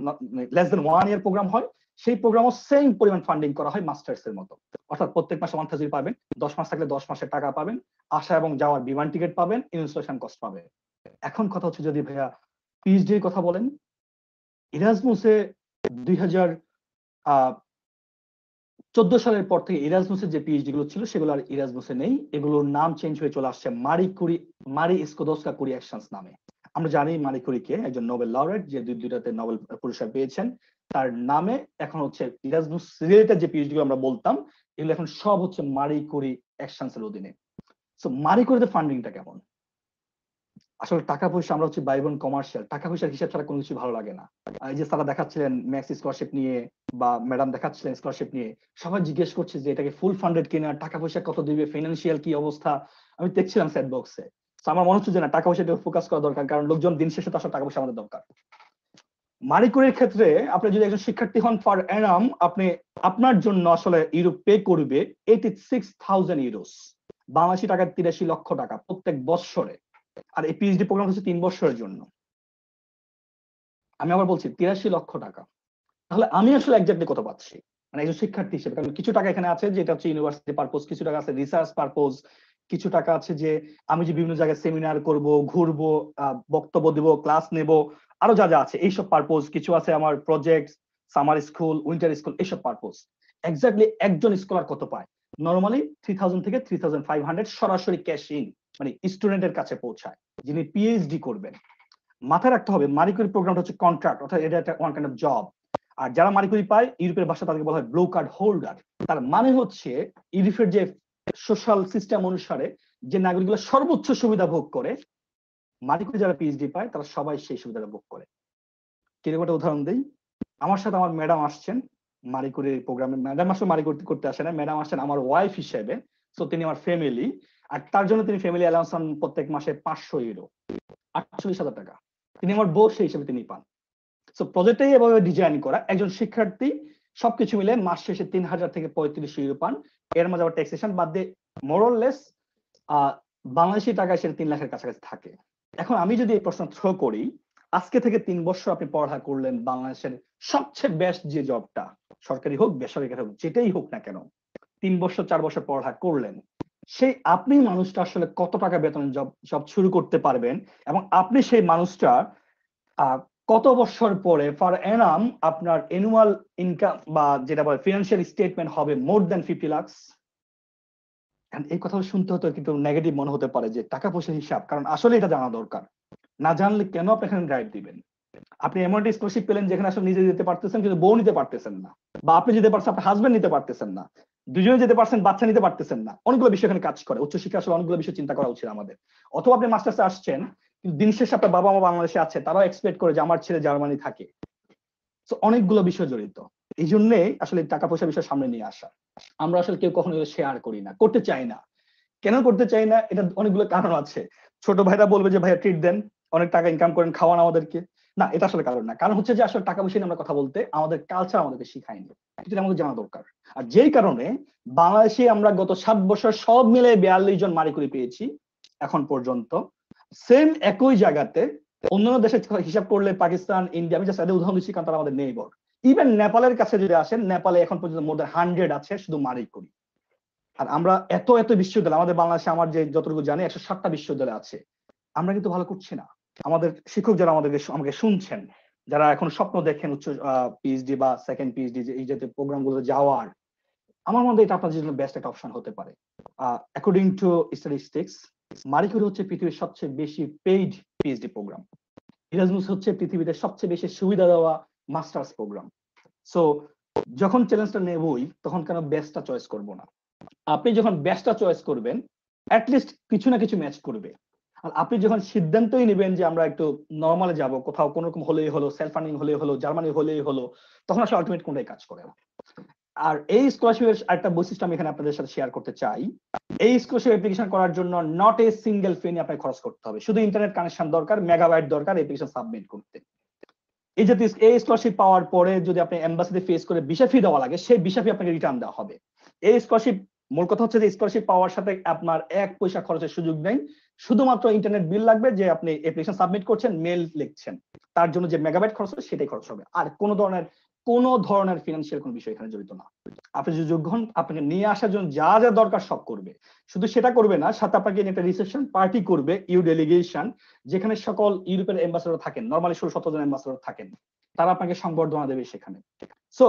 লেস দেন 1 ইয়ার প্রোগ্রাম হয়। সেই প্রোগ্রামও সেম পরিমাণ ফান্ডিং করা হয় মাস্টার্স এর মতো, অর্থাৎ প্রত্যেক মাসে 1,000 পাবেন, 10 মাস থাকলে 10 মাসের টাকা পাবেন, আসা এবং যাওয়ার বিমান টিকিট পাবেন, ইনস্টলেশন কস্ট পাবেন। এখন কথা হচ্ছে যদি ভাইয়া পিএইচডির কথা বলেন, ইরাজমুসে 2014 সালের পর থেকে ইরাজমুসের যে পিএইচডি গুলো ছিল সেগুলো আর ইরাজমুসে নেই, এগুলোর নাম চেঞ্জ হয়ে চলে আসছে মারি স্কোদস্কা কুরি অ্যাকশনস নামে। আমরা জানি মারি কুরিকে, একজন নোবেল লরেট, যে দুইটাতে নোবেল পুরস্কার পেয়েছেন, তার নামে এখন হচ্ছে ইরাজমুস রিলেটেড যে পিএইচডি গুলো আমরা বলতাম, এগুলো এখন সব হচ্ছে মারি কুরি অ্যাকশনস এর অধীনে। সো মারি কুরিতে ফান্ডিংটা কেমন? আসলে টাকা পয়সা, আমরা হচ্ছে ভাই বোন কমার্শিয়াল, টাকা পয়সার হিসাব ছাড়া কোনো কিছু ভালো লাগে না। এই যে স্যারা দেখাচ্ছিলেন ম্যাক্স স্কলারশিপ নিয়ে, বা ম্যাডাম দেখাচ্ছিলেন স্কলারশিপ নিয়ে, সবাই জিজ্ঞেস করছে যে এটাকে ফুল ফান্ডেড কিনা, টাকা পয়সা কত দিবে, ফিনান্সিয়াল কি অবস্থা। আমি দেখছিলাম সেট বক্সে, আমার মনে হচ্ছে যে না, টাকা পয়সা ফোকাস করা দরকার, কারণ লোকজন দিন শেষে তো আসলে টাকা পয়সা আমাদের দরকার। মারি কুরির ক্ষেত্রে আপনি যদি একজন শিক্ষার্থী হন, পার অ্যানাম আপনি, আপনার জন্য আসলে ইউরোপ পে করবে 86,000 ইউরোস, বাংলাদেশি টাকায় 83 লক্ষ টাকা প্রত্যেক বছরে। আর এই পিএইচডি প্রোগ্রাম হচ্ছে 3 বছরের জন্য। আমি আবার বলছি 83 লক্ষ টাকা। তাহলে আমি আসলে এক্স্যাক্টলি কত পাচ্ছি, মানে একজন শিক্ষার্থী হিসেবে? কারণ কিছু টাকা এখানে আছে যেটা হচ্ছে ইউনিভার্সিটি পারপোজ, কিছু টাকা আছে রিসার্চ পারপোজ, কিছু টাকা আছে যে আমি যে বিভিন্ন জায়গায় সেমিনার করব, ঘুরবো, বক্তব্য দেব, ক্লাস নেব, আরো যা যা আছে এইসব পারপোজ, কিছু আছে আমার project, summer school, winter school, এইসব পারপোজ। এক্স্যাক্টলি একজন স্কলার কত পায়? নরমালি 3,000 থেকে 3,500 সরাসরি ক্যাশ ইন, মানে স্টুডেন্টের কাছে পৌঁছায় যিনি পিএইচডি করবেন। মাথায় রাখতে হবে মারি কুরি প্রোগ্রামটা হচ্ছে কন্ট্রাক্ট, অর্থাৎ এটা একটা ওয়ান কাইন্ড অফ জব। আর যারা মারি কুরি পায়, ইউরোপের ভাষা তাদেরকে বলা হয় ব্লু কার্ড হোল্ডার। তার মানে হচ্ছে ইউরোপের যে সোশ্যাল সিস্টেম অনুসারে যে নাগরিকগুলো সর্বোচ্চ সুবিধা ভোগ করে, মারি কুরি যারা পিএইচডি পায় তারা সবাই সেই সুবিধাটা ভোগ করে। কিরকম একটা উদাহরণ দিই, আমার সাথে আমার ম্যাডাম আসছেন মারি কুরি প্রোগ্রামে, ম্যাডাম আসলে মারি কুরি করতে আসে না, ম্যাডাম আসছেন আমার ওয়াইফ হিসেবে। তো তিনি আমার ফ্যামিলি, আর তার জন্য তিনি ফ্যামিলি অ্যালাউন্স প্রত্যেক মাসে 500 ইউরো, 48,000 টাকা তিনি আমার বউ সেই হিসেবে তিনি পান। সো প্রজেক্টটাই এভাবে ডিজাইন করা, একজন শিক্ষার্থী সবকিছু মিলে মাস শেষে 3,000 থেকে 35 ইউরো পান। এর মধ্যে আবার ট্যাক্সেশন বাদ দিয়ে মোরলেস বাংলাদেশি টাকায় সেটা 3 লাখের কাছাকাছি থাকে। এখন আমি যদি এই প্রশ্ন থ্রো করি, আজকে থেকে 3 বছর আপনি পড়ালেখা করলেন বাংলাদেশের সবচেয়ে বেস্ট যে জবটা, সরকারি হোক বেসরকারি হোক যেটাই হোক না কেন, 3 বছর 4 বছর পড়ালেখা করলেন, সেই আপনি মানুষটা আসলে কত টাকা বেতনের জব শুরু করতে পারবেন, এবং আপনি সেই মানুষটা কত বছর পরে পার অ্যানাম আপনার অ্যানুয়াল ইনকাম বা যেটা বলে ফিনান্সিয়াল স্টেটমেন্ট হবে মোর দ্যান 50 লাখ। এই কথা শুনতে হতো কিন্তু নেগেটিভ মনে হতে পারে যে টাকা পয়সার হিসাব, কারণ আসলে এটা জানা দরকার। না জানলে কেন আপনি এখানে গাইড দিবেন? আপনি এমন একটা স্কলারশিপ পেলেন যেখানে আসলে নিজে যেতে পারতেছেন কিন্তু বউ নিতে পারতেছেন না, বা আপনি যেতে পারছেন আপনার হাজবেন্ড নিতে পারতেছেন না। দুজনে যেতে পারছেন, বাচ্চা নিতে পারতেছেন না, অনেকগুলো বিষয় এখানে কাজ করে। উচ্চশিক্ষা আসলে অনেকগুলো বিষয় চিন্তা করা উচিত আমাদের। অথবা আপনি মাস্টার্সে আসছেন, কিন্তু দিন শেষে আপনার বাবা মা বাংলাদেশে আছে, তারাও এক্সপেক্ট করে যে আমার ছেলে জার্মানি থাকে। তো অনেকগুলো বিষয় জড়িত। এই জন্যই আসলে টাকা পয়সা বিষয় সামনে নিয়ে আসা। আমরা আসলে কেউ কখনো শেয়ার করি না, করতে চাই না। কেন করতে চাই না? এটা অনেকগুলো কারণ আছে। ছোট ভাইরা বলবে যে ভাইয়া ট্রিট দেন, অনেক টাকা ইনকাম করেন, খাওয়ান আমাদেরকে। না, এটা আসলে কারণ না। কারণ হচ্ছে যে আসলে টাকা পয়সা নিয়ে আমরা কথা বলতে আমাদের কালচার আমাদেরকে শিখায়নি। এটা আমাদের জানা দরকার। আর যেই কারণে বাংলাদেশে আমরা গত 7 বছর সব মিলে 42 জন মারি কুরি পেয়েছি এখন পর্যন্ত। সেম একই জায়গাতে অন্যান্য দেশের হিসাব করলে পাকিস্তান, ইন্ডিয়া, আমি জাস্ট এদের উদাহরণ দিচ্ছি কারণ তারা আমাদের নেইবার। ইভেন নেপালের কাছে যদি আসেন, নেপালে এখন পর্যন্ত মোর দ্যান 100 আছে শুধু মারি কুরি। আর আমরা এত এত বিশ্ববিদ্যালয় আমাদের বাংলাদেশে, আমার যে যতটুকু জানি 107টা বিশ্ববিদ্যালয় আছে। আমরা কিন্তু ভালো করছি না। আমাদের শিক্ষক যারা আমাকে শুনছেন, যারা এখন স্বপ্ন দেখেন উচ্চ পিএইচডি বা সেকেন্ড পিএইচডি এই জাতীয় প্রোগ্রামগুলো যাওয়ার, আমার মনে হয় এটা আপনাদের জন্য বেস্ট একটা অপশন হতে পারে। অ্যাকর্ডিং টু স্ট্যাটিস্টিক্স, মারি কিউরি হচ্ছে পৃথিবীর সবচেয়ে বেশি পেইড পিএইচডি প্রোগ্রাম। ইরাজমুস হচ্ছে পৃথিবীতে সবচেয়ে বেশি সুবিধা দেওয়া মাস্টার্স প্রোগ্রাম। সো যখন চ্যালেঞ্জটা নেবই, তখন কেন বেস্টটা চয়েস করব না? আপনি যখন বেস্টটা চয়েস করবেন, অ্যাটলিস্ট কিছু না কিছু ম্যাচ করবে। আর আপনি যখন সিদ্ধান্তই নেবেন যে আমরা একটু নর্মালে যাব, কোথাও কোনো রকম হলেই হলো, সেলফ ফান্ডিং হলেই হলো, জার্মানি হলেই হলো, তখন আসলে আলটিমেট কোনটাই কাজ করে না। আর এই স্কলারশিপের একটা বৈশিষ্ট্য আমি এখানে আপনাদের সাথে শেয়ার করতে চাই। এই স্কলারশিপ অ্যাপ্লিকেশন করার জন্য নট এ সিঙ্গেল ফেনি আপনাকে খরচ করতে হবে, শুধু ইন্টারনেট কানেকশন দরকার, মেগাবাইট দরকার অ্যাপ্লিকেশন সাবমিট করতে। এই যে এই স্কলারশিপ পাওয়ার পরে যদি আপনি এমবাসিতে ফেস করে ভিসা ফি দেওয়া লাগে, সেই ভিসা ফি আপনাকে রিটার্ন দেওয়া হবে। এই স্কলারশিপ, মূল কথা হচ্ছে যে স্কলারশিপ পাওয়ার সাথে আপনার 1 পয়সা খরচের সুযোগ নেই। শুধুমাত্র ইন্টারনেট বিল লাগবে, যে আপনি অ্যাপ্লিকেশন সাবমিট করছেন, মেল লিখছেন, তার জন্য যে মেগাবাইট খরচ হবে সেটাই খরচ হবে। আর কোনো ধরনের ফিনান্সিয়াল কোনো বিষয় এখানে জড়িত না। আপনি যদি যোগ্য হন, আপনাকে নিয়ে আসার জন্য যা যা দরকার সব করবে। শুধু সেটা করবে না, সাথে আপনাকে একটা রিসেপশন পার্টি করবে, ইউ ডেলিগেশন, যেখানে সকল ইউরোপের এম্বাসেডর থাকেন, নরমালি 16-17 জন এম্বাসেডর থাকেন, তারা আপনাকে সংবর্ধনা দেবে সেখানে। সো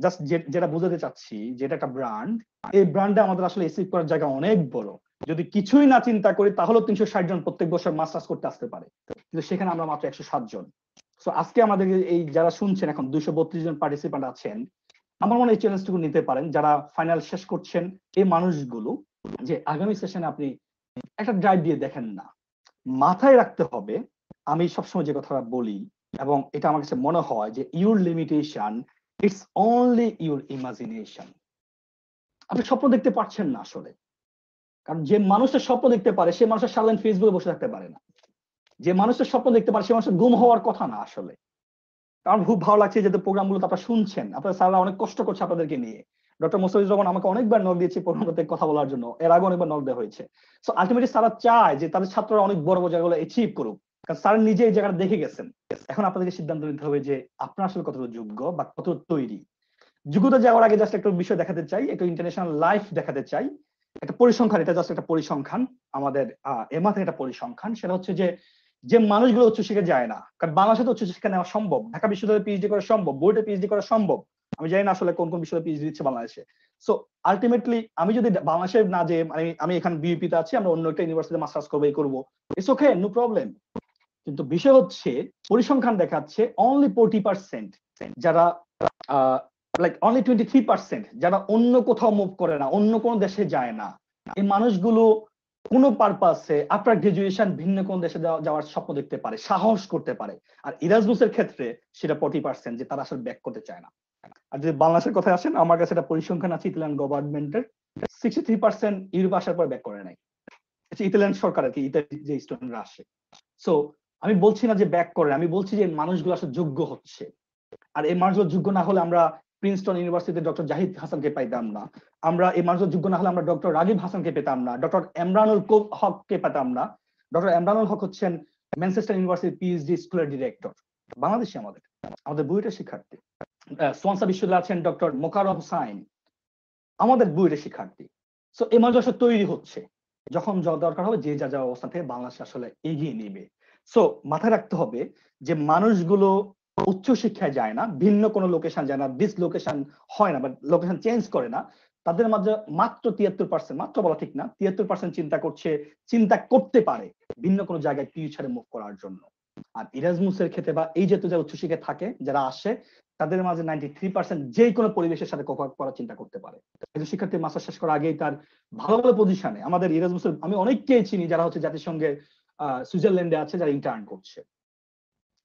জাস্ট যেটা বুঝাতে চাচ্ছি, যেটা একটা ব্র্যান্ড, এই ব্র্যান্ডে আমাদের আসলে এসিভ করার জায়গা অনেক বড়। যদি কিছুই না চিন্তা করি, তাহলে 360 জন প্রত্যেক বছর মাস্টার্স করতে আসতে পারে, কিন্তু সেখানে আমরা মাত্র 107 জন। সো আজকে আমাদের এই যারা শুনছেন, এখন 232 জন পার্টিসিপেন্ট আছেন, আমার মনে হয় এই চ্যালেঞ্জটুকু নিতে পারেন যারা ফাইনাল শেষ করছেন এই মানুষগুলো, যে আগামী সেশনে আপনি একটা ড্রাইভ দিয়ে দেখেন না। মাথায় রাখতে হবে, আমি সবসময় যে কথাটা বলি, এবং এটা আমার কাছে মনে হয় যে your limitation, it's only your imagination. আপনি স্বপ্ন দেখতে পারছেন না আসলে। কারণ যে মানুষটা স্বপ্ন দেখতে পারে, সে মানুষের সারাদিন ফেসবুকে বসে থাকতে পারে না। যে মানুষটা স্বপ্ন দেখতে পারে, সে মানুষের গুম হওয়ার কথা না আসলে। আমার খুব ভালো লাগছে যে প্রোগ্রামগুলো আপনারা শুনছেন, আপনারা স্যাররা অনেক কষ্ট করছে আপনাদেরকে নিয়ে। ডক্টর মোস্তাফিজুর রহমান আমাকে অনেকবার নক দিয়েছে প্রোগ্রামটাতে কথা বলার জন্য, এর আগে অনেকবার নক দেওয়া হয়েছে। সো আলটিমেটলি স্যাররা চায় যে তাদের ছাত্ররা অনেক বড় বড় জায়গাগুলো অ্যাচিভ করুক, কারণ স্যার নিজে এই জায়গাটা দেখে গেছেন। এখন আপনাদেরকে সিদ্ধান্ত নিতে হবে যে আপনারা আসলে কতটা যোগ্য বা কতটা তৈরি। যোগ্যতা যাওয়ার আগে জাস্ট একটা বিষয় দেখাতে চাই, একটা ইন্টারন্যাশনাল লাইফ দেখাতে চাই, একটা পরিসংখ্যান, এটা জাস্ট একটা পরিসংখ্যান, আমাদের এমাতে একটা পরিসংখ্যান। সেটা হচ্ছে যে যে মানুষগুলো উচ্চশিক্ষা যায় না, কারণ বাংলাদেশে তো উচ্চশিক্ষা নেওয়া সম্ভব, ঢাকা বিশ্ববিদ্যালয়ে পিএইচডি করা সম্ভব, বোর্ডে পিএইচডি করা সম্ভব। আমি জানি না আসলে কোন কোন বিশ্ববিদ্যালয়ে পিএইচডি দিচ্ছে বাংলাদেশে। সো আলটিমেটলি আমি যদি বাংলাদেশে না যে আমি এখানে বিউপিতে আছি, আমরা অন্য একটা ইউনিভার্সিটিতে মাস্টার্স করবো, এই করবো, ইটস ওকে, নো প্রবলেম। কিন্তু বিষয় হচ্ছে পরিসংখ্যান দেখাচ্ছে অনলি 40% যারা লাইক অনলি 23% যারা অন্য কোথাও মুভ করে না, অন্য কোনো দেশে যায় না। এই মানুষগুলো কোনো পারপাসে আফটার গ্রাজুয়েশন ভিন্ন কোন দেশে যাওয়ার স্বপ্ন দেখতে পারে, সাহস করতে পারে। আর ইরাজমুসের ক্ষেত্রে সেটা 40% যে তারা আসলে ব্যাক করতে চায় না। আর যদি বাংলাদেশের কথায় আসেন, আমার কাছে একটা পরিসংখ্যান আছে ইতালিয়ান গভর্নমেন্টের, 63% ইউরোপ আসার পর ব্যাক করে নাই। ইতালিয়ান সরকার আর কি, ইতালি যে স্টুডেন্টরা আসে। সো আমি বলছি না যে ব্যাক করে, আমি বলছি যে মানুষগুলো আসলে যোগ্য হচ্ছে। আর এই মানুষগুলো যোগ্য না হলে আমরা প্রিন্সটন ইউনিভার্সিটিতে ডক্টর জাহিদ হাসানকে পাইতাম না, আমরা এই মানুষগুলো যোগ্য না হলে আমরা ডক্টর রাগিব হাসানকে পেতাম না, ডক্টর এমরানুল হককে পেতাম না। ডক্টর এমরানুল হক হচ্ছেন ম্যানচেস্টার ইউনিভার্সিটি পিএইচডি স্কুলের ডিরেক্টর, বাংলাদেশি, আমাদের বুয়েটের শিক্ষার্থী। সোয়ানসা বিশ্ববিদ্যালয়ে আছেন ডক্টর মোকাররম হুসাইন, আমাদের বুয়েটের শিক্ষার্থী। সো এই মানুষ আসলে তৈরি হচ্ছে, যখন দরকার হবে যে যা যা অবস্থান থেকে বাংলাদেশ আসলে এগিয়ে নেবে। সো মাথায় রাখতে হবে যে মানুষগুলো উচ্চশিক্ষায় যায় না, ভিন্ন কোনো লোকেশন যায় না, ডিসলোকেশন হয় না বা লোকেশন চেঞ্জ করে না। তাদের মাঝে মাত্র 73%, মাত্র বলা ঠিক না, 73% চিন্তা করতে পারে ভিন্ন কোনো জায়গায় ফিউচারে মুভ করার জন্য। আর ইরাজমুসের ক্ষেত্রে বা এই যে যারা উচ্চশিক্ষায় থাকে, যারা আসে, তাদের মাঝে 93% যে কোনো পরিবেশের সাথে কোপ আপ করার চিন্তা করতে পারে। একজন শিক্ষার্থী মাস্টার শেষ করার আগেই তার ভালো ভালো পজিশনে, আমাদের ইরাজমাসের আমি অনেককেই চিনি যারা হচ্ছে জাতিসংঘে সুইজারল্যান্ডে আছে, যারা ইন্টার্ন করছে।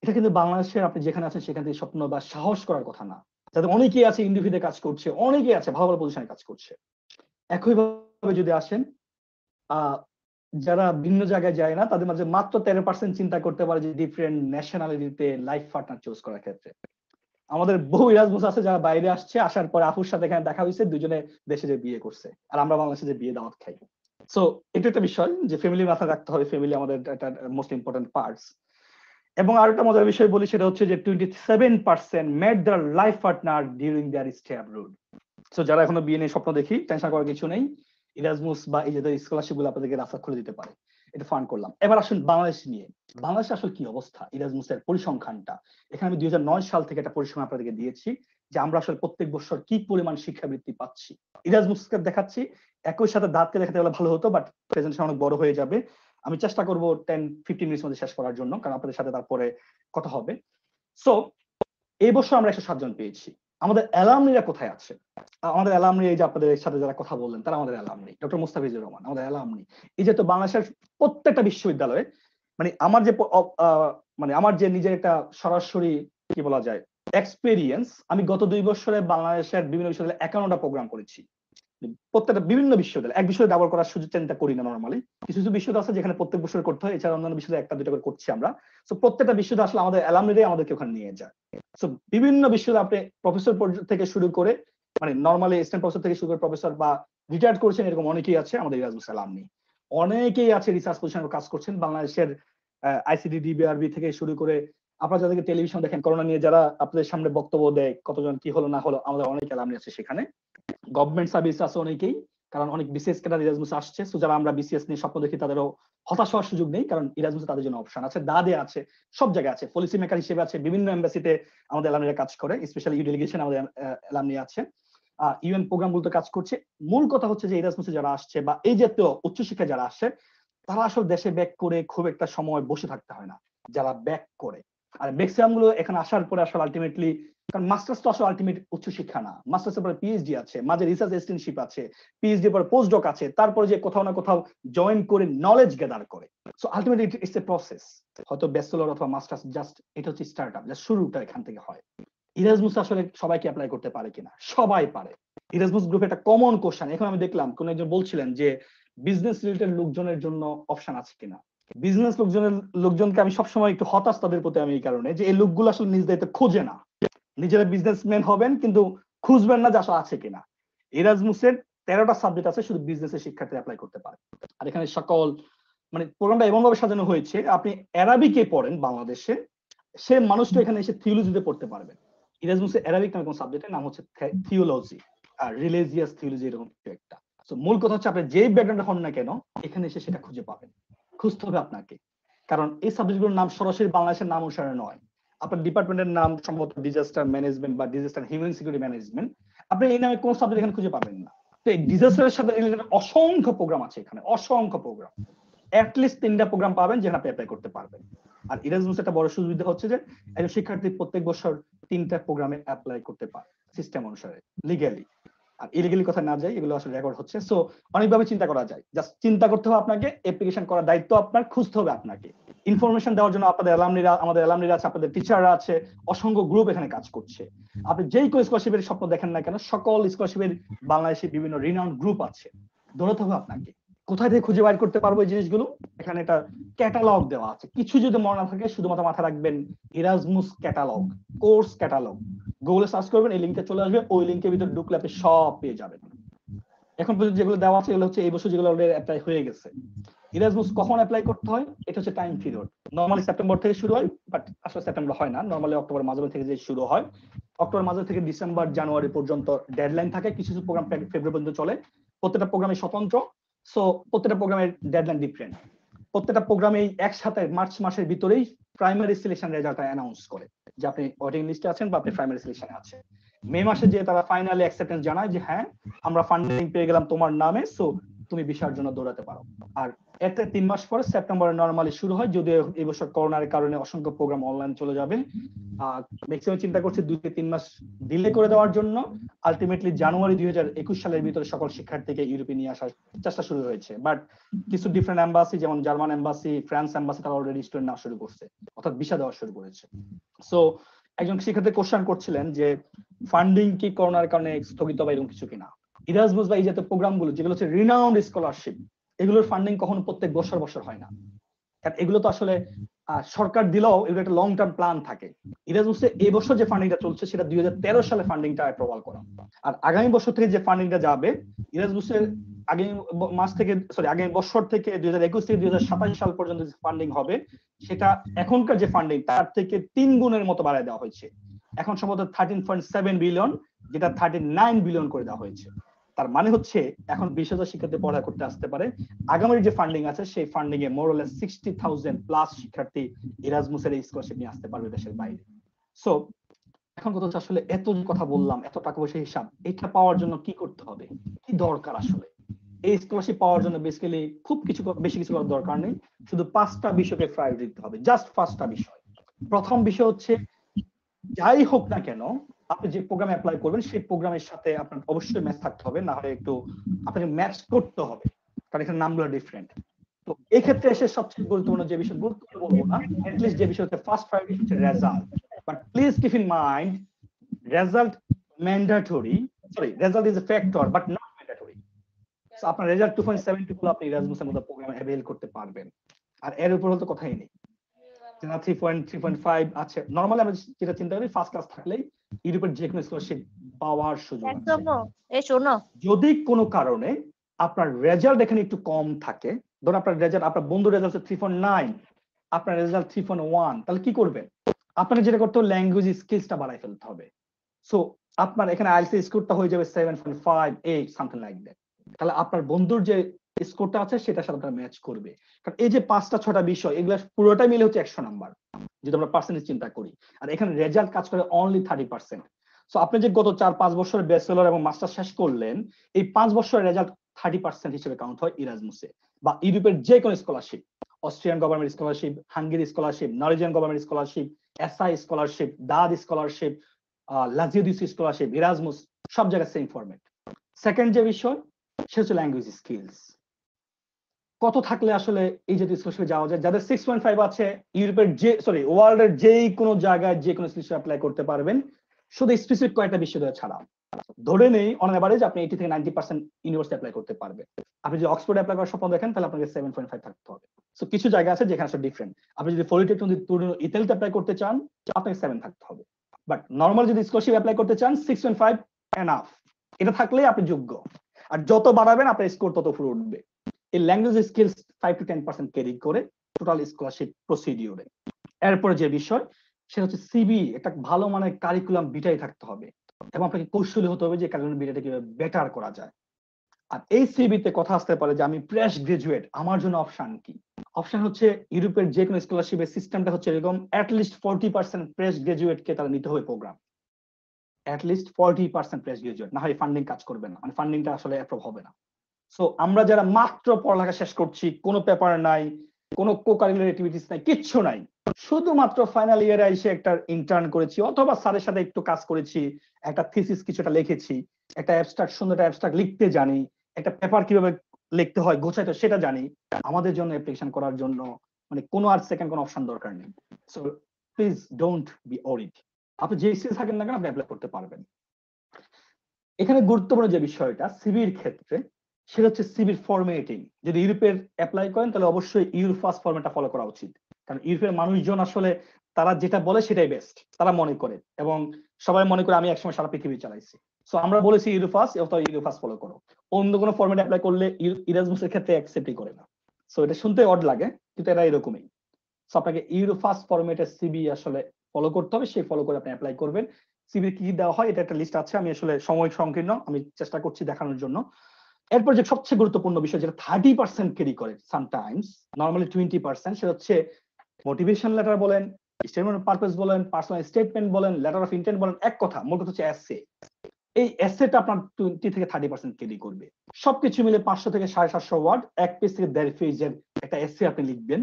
এটা কিন্তু বাংলাদেশের আপনি যেখানে আছেন সেখান থেকে স্বপ্ন বা সাহস করার কথা না। যাদের অনেকেই আছে ইন্ডিভিদে কাজ করছে, অনেকেই আছে ভালো ভালো পজিশনে কাজ করছে। একইভাবে যদি আসেন যারা ভিন্ন জায়গায় যায় না, তাদের মাঝে মাত্র 13% চিন্তা করতে পারে যে ডিফারেন্ট ন্যাশনালিটিতে লাইফ পার্টনার চুজ করার ক্ষেত্রে। আমাদের বহু ইরাজমাস আছে যারা বাইরে আসছে, আসার পরে আপুর সাথে এখানে দেখা হয়েছে, দুজনে দেশে যে বিয়ে করছে, আর আমরা বাংলাদেশে যে বিয়ে দাওয়াত খাই। সো এটা একটা বিষয় যে ফ্যামিলি মাথায় রাখতে হবে, ফ্যামিলি আমাদের একটা মোস্ট ইম্পর্টেন্ট পার্টস। এবং আর একটা মজার বিষয় বলি, সেটা হচ্ছে যে 27% made their life partner during their stay abroad. So যারা এখনো বিয়ে নিয়ে স্বপ্ন দেখি, টেনশন করার কিছু নেই, ইরাজমাস বা এই যে স্কলারশিপ গুলো আপনাদেরকে রাস্তা খুলে দিতে পারে। এটা ফান করলাম। এবার আসুন বাংলাদেশ নিয়ে। বাংলাদেশে আসলে কি অবস্থা, ইরাজমাসের পরিসংখ্যানটা। এখানে আমি 2009 সাল থেকে একটা পরিসংখ্যান আপনাদেরকে দিয়েছি যে আমরা আসলে প্রত্যেক বছর কি পরিমাণ শিক্ষাবৃত্তি পাচ্ছি। ইরাজমাসকে দেখাচ্ছি, একই সাথে দাঁতকে দেখাতে গেলে ভালো হতো, বাট প্রেজেন্টেশন অনেক বড় হয়ে যাবে। আমি চেষ্টা করব 10-15 মিনিটের মধ্যে শেষ করার জন্য, কারণ আপনাদের সাথে তারপরে কথা হবে। সো এই বছর আমরা 107 জন পেয়েছি। আমাদের অ্যালামনিরা কোথায় আছে? আমাদের অ্যালামনি, এই যে আপনাদের সাথে যারা কথা বললেন তারা আমাদের অ্যালামনি। ডক্টর মুস্তাফিজুর রহমান আমাদের অ্যালামনি। এই যে তো বাংলাদেশের প্রত্যেকটা বিশ্ববিদ্যালয়ে, মানে আমার যে মানে আমার যে নিজের একটা সরাসরি কি বলা যায় এক্সপেরিয়েন্স, আমি গত 2 বছরে বাংলাদেশের বিভিন্ন বিশ্ববিদ্যালয়ে 51টা প্রোগ্রাম করেছি। প্রত্যেকটা বিভিন্ন বিশ্ববিদ্যালয়, এক বিষয়ে ডাবল করার সুযোগ চিন্তা করি না নরমালি। কিছু কিছু বিশ্ববিদ্যালয় আছে যেখানে প্রত্যেক বছর করতে হয়, এছাড়া অন্যান্য বিশ্ববিদ্যালয় একটা দুটো করে করছি আমরা। সো প্রত্যেকটা বিশ্ববিদ্যালয় আসলে আমাদের অ্যালামনিরাই আমাদেরকে ওখানে নিয়ে যায়। সো বিভিন্ন বিশ্ববিদ্যালয় আপনি প্রফেসর থেকে শুরু করে, মানে নরমালি অ্যাসিস্ট্যান্ট প্রফেসর থেকে শুরু করে প্রফেসর বা রিটায়ার্ড করেছেন, এরকম অনেকেই আছে আমাদের ইরাজমাস অ্যালামনি। অনেকেই আছে রিসার্চ পজিশনে কাজ করছেন বাংলাদেশের আইসিডি ডিবিআরবি থেকে শুরু করে। আপনারা যাদেরকে টেলিভিশন দেখেন করোনা নিয়ে, যারা আপনাদের সামনে বক্তব্য দেয় কতজন কি হলো না হলো, আমাদের অনেক অ্যালামনি আছে সেখানে। গভর্নমেন্ট সার্ভিস আছে অনেকেই, কারণ অনেক বিসিএস ক্যাডার ইরাজমাসে আসছে। সো যারা আমরা বিসিএস নিয়ে স্বপ্ন দেখি তাদেরও হতাশ হওয়ার সুযোগ নেই, কারণ ইরাজমাসে তাদের জন্য অপশন আছে, দাদে আছে, সব জায়গায় আছে, পলিসি মেকার হিসেবে আছে, বিভিন্ন এমবাসিতে আমাদের অ্যালামনিরা কাজ করে, স্পেশালি ইউ ডেলিগেশন আমাদের অ্যালামনি আছে, ইউএন প্রোগ্রাম গুলোতে কাজ করছে। মূল কথা হচ্ছে যে ইরাজমাসে যারা আসছে বা এই জাতীয় উচ্চশিক্ষায় যারা আসছে, তারা আসলে দেশে ব্যাক করে খুব একটা সময় বসে থাকতে হয় না যারা ব্যাক করে। আর ম্যাক্সিমাম গুলো এখানে আসার পরে আসলে আলটিমেটলি, কারণ মাস্টার্স তো আসলে আলটিমেট উচ্চশিক্ষা না, মাস্টার্সের পরে পিএইচডি আছে, মাঝে রিসার্চ অ্যাসিস্ট্যান্টশিপ আছে, পিএইচডি পরে পোস্টডক আছে, তারপরে যে কোথাও না কোথাও জয়েন করে নলেজ গ্যাদার করে। So ultimately it's a process. হয়তো ব্যাচেলর অথবা মাস্টার্স জাস্ট এটা হচ্ছে স্টার্টআপ, জাস্ট শুরুটা এখান থেকে হয়। ইরাজমাস আসলে সবাইকে অ্যাপ্লাই করতে পারে কিনা? সবাই পারে। ইরাজমাস গ্রুপে একটা কমন কোশ্চেন, এখন আমি দেখলাম কোন একজন বলছিলেন যে বিজনেস রিলেটেড লোকজনের জন্য অপশন আছে কিনা। বিজনেস লোকজনকে আমি সবসময় একটু হতাশ তাদের প্রতি, আমি এই কারণে যে এই লোকগুলো আসলে নিজ দায়িত্বে খোঁজে না। নিজেরা বিজনেসম্যান হবেন কিন্তু খুঁজবেন না যে আসলে আছে কিনা। ইরাজমাসের 13টা সাবজেক্ট আছে, শুধু বিজনেসের শিক্ষার্থী অ্যাপ্লাই করতে পারে। আর এখানে সকল, মানে প্রোগ্রামটা এমন ভাবে সাজানো হয়েছে, আপনি অ্যারাবিকে পড়েন বাংলাদেশে, সে মানুষটা এখানে এসে থিওলজিতে পড়তে পারবেন। ইরাজমাসে অ্যারাবিক নামে কোন সাবজেক্টের নাম হচ্ছে থিওলজি আর রিলিজিয়াস থিওলজি, এরকম কিছু একটা। সো মূল কথা হচ্ছে আপনি যেই ব্যাকগ্রাউন্ডে হন না কেন, এখানে এসে সেটা খুঁজে পাবেন। খুঁজতে হবে আপনাকে, কারণ এই সাবজেক্টগুলোর নাম সরাসরি বাংলাদেশের নাম অনুসারে নয়। আপনার ডিপার্টমেন্টের নাম সম্ভবত ডিজাস্টার ম্যানেজমেন্ট বা ডিজাস্টার হিউম্যান সিকিউরিটি ম্যানেজমেন্ট, আপনি এই নামে কোন সাবজেক্ট এখানে খুঁজে পাবেন না। তো এই ডিজাস্টারের সাথে রিলেটেড অসংখ্য প্রোগ্রাম আছে এখানে, অসংখ্য প্রোগ্রাম। অ্যাটলিস্ট 3টা প্রোগ্রাম পাবেন যেখানে আপনি অ্যাপ্লাই করতে পারবেন। আর ইরাজমাস একটা বড় সুবিধা হচ্ছে যে একজন শিক্ষার্থী প্রত্যেক বছর 3টা প্রোগ্রামে অ্যাপ্লাই করতে পারে সিস্টেম অনুসারে, লিগ্যালি। আর ইলিগালি কথা না যাই, এগুলো আসলে রেকর্ড হচ্ছে। সো অনেকভাবে চিন্তা করা যায়, জাস্ট চিন্তা করতে হবে আপনাকে, অ্যাপ্লিকেশন করার দায়িত্ব আপনার, খুঁজতে হবে আপনাকে। ইনফরমেশন দেওয়ার জন্য আপনাদের অ্যালামনিরা, আমাদের অ্যালামনিরা আছে, আপনাদের টিচাররা আছে, অসংখ্য গ্রুপ এখানে কাজ করছে। আপনি যেই কোন স্কলারশিপের স্বপ্ন দেখেন না কেন, সকল স্কলারশিপের বাংলাদেশে বিভিন্ন রিনাউন্ড গ্রুপ আছে, দৌড়াতে হবে আপনাকে। কোথায় থেকে খুঁজে বাইর করতে পারবো এই জিনিসগুলো? এখানে একটা ক্যাটালগ দেওয়া আছে, কিছু যদি মনে না থাকে শুধুমাত্র মাথায় রাখবেন ইরাজমাস ক্যাটালগ, কোর্স ক্যাটালগ। গুগলে সার্চ করবেন, এই লিংকটা চলে আসবে, ওই লিংকের ভিতর ঢুকলে আপনি সব পেয়ে যাবেন। এখন পর্যন্ত যেগুলো দেওয়া আছে এগুলো হচ্ছে এই বছর যেগুলো অলরেডি অ্যাপ্লাই হয়ে গেছে। ইরাজমাস কখন অ্যাপ্লাই করতে হয়? এটা হচ্ছে টাইম পিরিয়ড। নরমালি সেপ্টেম্বর থেকে শুরু হয়, বাট আসলে সেপ্টেম্বর হয় না, নরমালি অক্টোবর মাঝামাঝি থেকে যে শুরু হয়। অক্টোবর মাঝামাঝি থেকে ডিসেম্বর জানুয়ারি পর্যন্ত ডেডলাইন থাকে। কিছু কিছু প্রোগ্রাম ফেব্রুয়ারি পর্যন্ত চলে। প্রত্যেকটা প্রোগ্রামে স্বতন্ত্র। সো প্রত্যেকটা প্রোগ্রামের ডেডলাইন ডিফারেন্ট। প্রত্যেকটা প্রোগ্রামেই একসাথে মার্চ মাসের ভিতরেই প্রাইমারি সিলেকশন রেজাল্ট অ্যানাউন্স করে যে আপনি ওয়েটিং লিস্টে আছেন বা আপনি প্রাইমারি সিলেকশনে আছেন। মে মাসে যে তারা ফাইনালি অ্যাকসেপ্টেন্স জানায় যে হ্যাঁ আমরা ফান্ডিং পেয়ে গেলাম তোমার নামে, সো তুমি বিষয়ের জন্য দৌড়াতে পারো। আর এতে 3 মাস পরে সেপ্টেম্বরে নরমালি শুরু হয়, যদিও এই বছর করোনার কারণে অসংখ্য প্রোগ্রাম অনলাইন চলে যাবে। ম্যাক্সিমাম চিন্তা করছে 2 থেকে 3 মাস ডিলে করে দেওয়ার জন্য। আলটিমেটলি জানুয়ারি 2021 সালের ভিতরে সকল শিক্ষার্থীকে ইউরোপে নিয়ে আসার চেষ্টা শুরু হয়েছে, বাট কিছু ডিফারেন্ট এম্বাসি যেমন জার্মান এম্বাসি, ফ্রান্স এম্বাসি তারা অলরেডি স্টুডেন্ট নেওয়া শুরু করছে, অর্থাৎ ভিসা দেওয়া শুরু করেছে। সো একজন শিক্ষার্থী কোশ্চেন করছিলেন যে ফান্ডিং কি করোনার কারণে স্থগিত বা এরকম কিছু কিনা। ইরাসমাস বা এই জাতীয় প্রোগ্রামগুলো যেগুলো হচ্ছে রিনাউন্ড স্কলারশিপ, এগুলোর ফান্ডিং কখনো প্রত্যেক বছর হয় না, কারণ এগুলো তো আসলে সরকার দিলেও এগুলো একটা লং টার্ম প্ল্যান থাকে। ইরাসমাসে এই বছর যে ফান্ডিংটা চলছে সেটা 2013 সালে ফান্ডিংটা অ্যাপ্রুভাল করা, আর আগামী বছর থেকে যে ফান্ডিংটা যাবে ইরাসমাসের আগামী মাস থেকে আগামী বছর থেকে 2021 থেকে 2027 সাল পর্যন্ত যে ফান্ডিং হবে সেটা এখনকার যে ফান্ডিং তার থেকে 3 গুণের মতো বাড়ায় দেওয়া হয়েছে। এখন সম্ভবত 13.7 বিলিয়ন, যেটা 39 বিলিয়ন করে দেওয়া হয়েছে। তার মানে হচ্ছে এখন 20,000 শিক্ষার্থী পড়া করতে আসতে পারে। আগামী যে ফান্ডিং আছে সেই funding A more or 60,000 plus শিক্ষার্থী ইরাসমাসের এই স্কলারশিপ নিয়ে আসতে পারবে দেশের বাইরে। সো এখন কথা হচ্ছে আসলে এত কথা বললাম, এত টাকা পয়সা হিসাব, এটা পাওয়ার জন্য কি করতে হবে, কি দরকার আসলে? এই স্কলারশিপ পাওয়ার জন্য বেসিক্যালি খুব কিছু বেশি কিছু করার দরকার নেই, শুধু 5টা বিষয়কে প্রায়োরিটি দিতে হবে, জাস্ট 5টা বিষয়। প্রথম বিষয় হচ্ছে যাই হোক না কেন আপনি যে প্রোগ্রামে অ্যাপ্লাই করবেন সেই প্রোগ্রামের সাথে আপনার অবশ্যই ম্যাচ থাকতে হবে, না হলে একটু আপনাকে ম্যাচ করতে হবে, কারণ এখানে নামগুলো ডিফারেন্ট। তো এই ক্ষেত্রে এসে সবচেয়ে গুরুত্বপূর্ণ যে বিষয়, গুরুত্বপূর্ণ বলবো না, অ্যাটলিস্ট যে বিষয় হচ্ছে ফার্স্ট প্রায়োরিটি হচ্ছে result. But please keep in mind result mandatory, sorry result is a factor but not mandatory. So আপনার রেজাল্ট 2.72 হলে আপনি ইরাসমাসের মতো প্রোগ্রামে অ্যাভেল করতে পারবেন, আর এর উপর হয়তো কথাই নেই। 3.5 আছে নরমালি আমরা যেটা চিন্তা করি ফার্স্ট ক্লাস থাকলেই ইউরোপের যে কোনো স্কলারশিপ পাওয়ার সুযোগ আছে। এই শোনো, যদি কোনো কারণে আপনার রেজাল্ট এখানে একটু কম থাকে, ধরুন আপনার রেজাল্ট, আপনার বন্ধুর রেজাল্ট হচ্ছে 3.9, আপনার রেজাল্ট 3.1, তাহলে কি করবেন? আপনাকে যেটা করতে হবে ল্যাঙ্গুয়েজ স্কিলসটা বাড়াই ফেলতে হবে। সো আপনার এখানে আইএলটিএস স্কোরটা হয়ে যাবে 7.5, 8 সামথিং লাইক দ্যাট। তাহলে আপনার বন্ধুর যে স্কোরটা আছে সেটার সাথে আপনার ম্যাচ করবে, কারণ এই যে 5টা 6টা বিষয় এগুলো পুরোটাই মিলে হচ্ছে 100 নাম্বার যদি আমরা পার্সেন্টেজ চিন্তা করি, আর এখানে রেজাল্ট কাজ করে অনলি 30%। সো আপনি যে গত 4-5 বছরের ব্যাচেলর এবং মাস্টার শেষ করলেন, এই 5 বছরের রেজাল্ট 30% হিসেবে কাউন্ট হয় ইরাসমাসে বা ইউরোপের যে কোনো scholarship, Austrian government scholarship, Hungary scholarship, Norwegian government scholarship, SI scholarship, DAAD scholarship, লাজিওডিস স্কলারশিপ, ইরাসমাস, সব জায়গায় সেম ফরম্যাট। সেকেন্ড যে বিষয় সে হচ্ছে ল্যাঙ্গুয়েজ স্কিলস। কত থাকলে আসলে এই জাতীয় স্কলারশিপে যাওয়া যায়? যাদের 6.5 আছে ইউরোপের ওয়ার্ল্ডের যেই কোনো জায়গায় যে কোনো স্কলারশিপ অ্যাপ্লাই করতে পারবেন, শুধু স্পেসিফিক কয়েকটা বিশ্ববিদ্যালয় ছাড়া। ধরে নেই অন এভারেজ আপনি 80 থেকে 90% ইউনিভার্সিটি অ্যাপ্লাই করতে পারবেন। আপনি যদি অক্সফোর্ড অ্যাপ্লাই করার স্বপ্ন দেখেন তাহলে আপনাকে 7.5 থাকতে হবে। সো কিছু জায়গা আছে যেখানে আসলে ডিফারেন্ট। আপনি যদি পলিটেকনিক ইতালিতে অ্যাপ্লাই করতে চান আপনাকে 7 থাকতে হবে, বাট নরমাল যদি স্কলারশিপ অ্যাপ্লাই করতে চান 6.5 এনাফ। এটা থাকলেই আপনি যোগ্য, আর যত বাড়াবেন আপনার স্কোর তত উপরে উঠবে। এই ল্যাঙ্গুয়েজ স্কিলস 5 to 10% ক্যারি করে টোটাল স্কলারশিপ প্রসিডিওরে। এরপরে যে বিষয় সেটা হচ্ছে সিবি, একটা ভালো মানের কারিকুলাম বিটাই থাকতে হবে এবং আপনাকে কৌশলী হতে হবে যে কারিকুলাম বিটাটা কিভাবে বেটার করা যায়। আর এই সিবিতে কথা আসতে পারে যে আমি ফ্রেশ গ্রাজুয়েট, আমার জন্য অপশন কি? অপশন হচ্ছে ইউরোপের যে কোনো স্কলারশিপের সিস্টেমটা হচ্ছে এরকম, অ্যাটলিস্ট 40% ফ্রেশ গ্রাজুয়েটকে তারা নিতে হবে প্রোগ্রাম, অ্যাটলিস্ট 40% ফ্রেশ গ্রাজুয়েট, না হয় ফান্ডিং কাজ করবে না, মানে ফান্ডিংটা আসলে অ্যাপ্রুভ হবে না। সো আমরা যারা মাত্র পড়ালেখা শেষ করছি, কোনো পেপার নাই, কোনো কো-কারিকুলার অ্যাক্টিভিটিস নাই, কিচ্ছু নাই, শুধুমাত্র ফাইনাল ইয়ারে এসে একটা ইন্টার্ন করেছি অথবা স্যারের সাথে একটু কাজ করেছি, একটা থিসিস কিছুটা লিখেছি, একটা অ্যাবস্ট্রাক্ট সুন্দর একটা অ্যাবস্ট্রাক্ট লিখতে জানি, একটা পেপার কিভাবে লিখতে হয় গোছাইতে সেটা জানি, আমাদের জন্য অ্যাপ্লিকেশন করার জন্য মানে কোনো আর সেকেন্ড কোনো অপশন দরকার নেই। So please don't be worried, আপনি যে স্কিল থাকেন না কেন আপনি অ্যাপ্লাই করতে পারবেন। এখানে গুরুত্বপূর্ণ যে বিষয়টা সিভির ক্ষেত্রে সেটা হচ্ছে সিভির ফরম্যাটিং। যদি ইউরোপের অ্যাপ্লাই করেন তাহলে অবশ্যই ইউরোফাস ফরম্যাটটা ফলো করা উচিত, কারণ ইউরোপের মানুষজন আসলে তারা যেটা বলে সেটাই বেস্ট, তারা মনে করে এবং সবাই মনে করে আমি একসময় সারা পৃথিবী চালাইছি। সো আমরা বলেছি ইউরোফাস, অথবা ইউরোফাস ফলো করো, অন্য কোনো ফরম্যাট অ্যাপ্লাই করলে ইরাসমাসের ক্ষেত্রে অ্যাকসেপ্টই করে না। সো এটা শুনতে অড লাগে কিন্তু এটা এরকমই। সো আপনাকে ইউরোফাস ফরম্যাটের সিভি আসলে ফলো করতে হবে, সেই ফলো করে আপনি অ্যাপ্লাই করবেন। সিভি কি দেওয়া হয় এটা একটা লিস্ট আছে, আমি আসলে সময় সংকীর্ণ, আমি চেষ্টা করছি দেখানোর জন্য। এরপর যে সবচেয়ে গুরুত্বপূর্ণ বিষয় যেটা 30% ক্যারি করে সামটাইমস, নরমালি 20%, সেটা হচ্ছে মোটিভেশন লেটার বলেন, স্টেটমেন্ট অফ পারপাস বলেন, পার্সোনাল স্টেটমেন্ট বলেন, লেটার অফ ইন্টেন্ট বলেন, এক কথা মূল কথা হচ্ছে এসে। এই এসেটা আপনার 20 থেকে 30% ক্যারি করবে। সবকিছু মিলে 500 থেকে 750 ওয়ার্ড, এক পেজ থেকে 1.5 পেজের একটা এসে আপনি লিখবেন,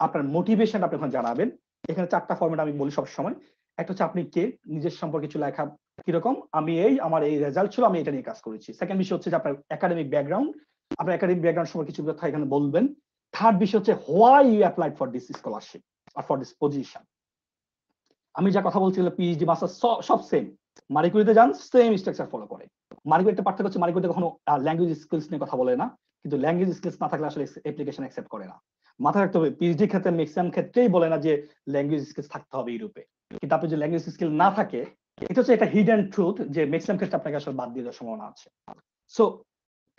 আপনার মোটিভেশন আপনি ওখানে জানাবেন। এখানে 4টা ফরম্যাট আমি বলি সবসময়। একটা হচ্ছে আপনি কে, নিজের সম্পর্কে কিছু লেখা, কিরকম আমি আমার এই রেজাল্ট ছিল, আমি এটা নিয়ে কাজ করেছি। সেকেন্ড বিষয় হচ্ছে যে আপনার একাডেমিক ব্যাকগ্রাউন্ড, আপনার একাডেমিক ব্যাকগ্রাউন্ড সম্পর্কে কিছু কথা এখানে বলবেন। থার্ড বিষয় হচ্ছে why you applied for this scholarship আর ফর দিস পজিশন। আমি যা কথা বলছি পিএইচডি মাস্টার সব সেম। মারি কুরিতে যান, সেম স্ট্রাকচার ফলো করে। মারি কুরি একটা পার্থক্য হচ্ছে মারি কুরিতে কখনো ল্যাঙ্গুয়েজ স্কিলস নিয়ে কথা বলে না, কিন্তু ল্যাঙ্গুয়েজ স্কিলস না থাকলে আসলে অ্যাপ্লিকেশন অ্যাকসেপ্ট করে না। মাথায় রাখতে হবে পিএইচডি ক্ষেত্রে ম্যাক্সিমাম ক্ষেত্রেই বলে না যে ল্যাঙ্গুয়েজ স্কিলস থাকতে হবে ইউরোপে, কিন্তু আপনি যে ল্যাঙ্গুয়েজ স্কিল না থাকে, এটা হচ্ছে একটা হিডেন ট্রুথ যে ম্যাক্সিমাম ক্ষেত্রে আপনাকে আসলে বাদ দিয়ে দেওয়ার সম্ভাবনা আছে। সো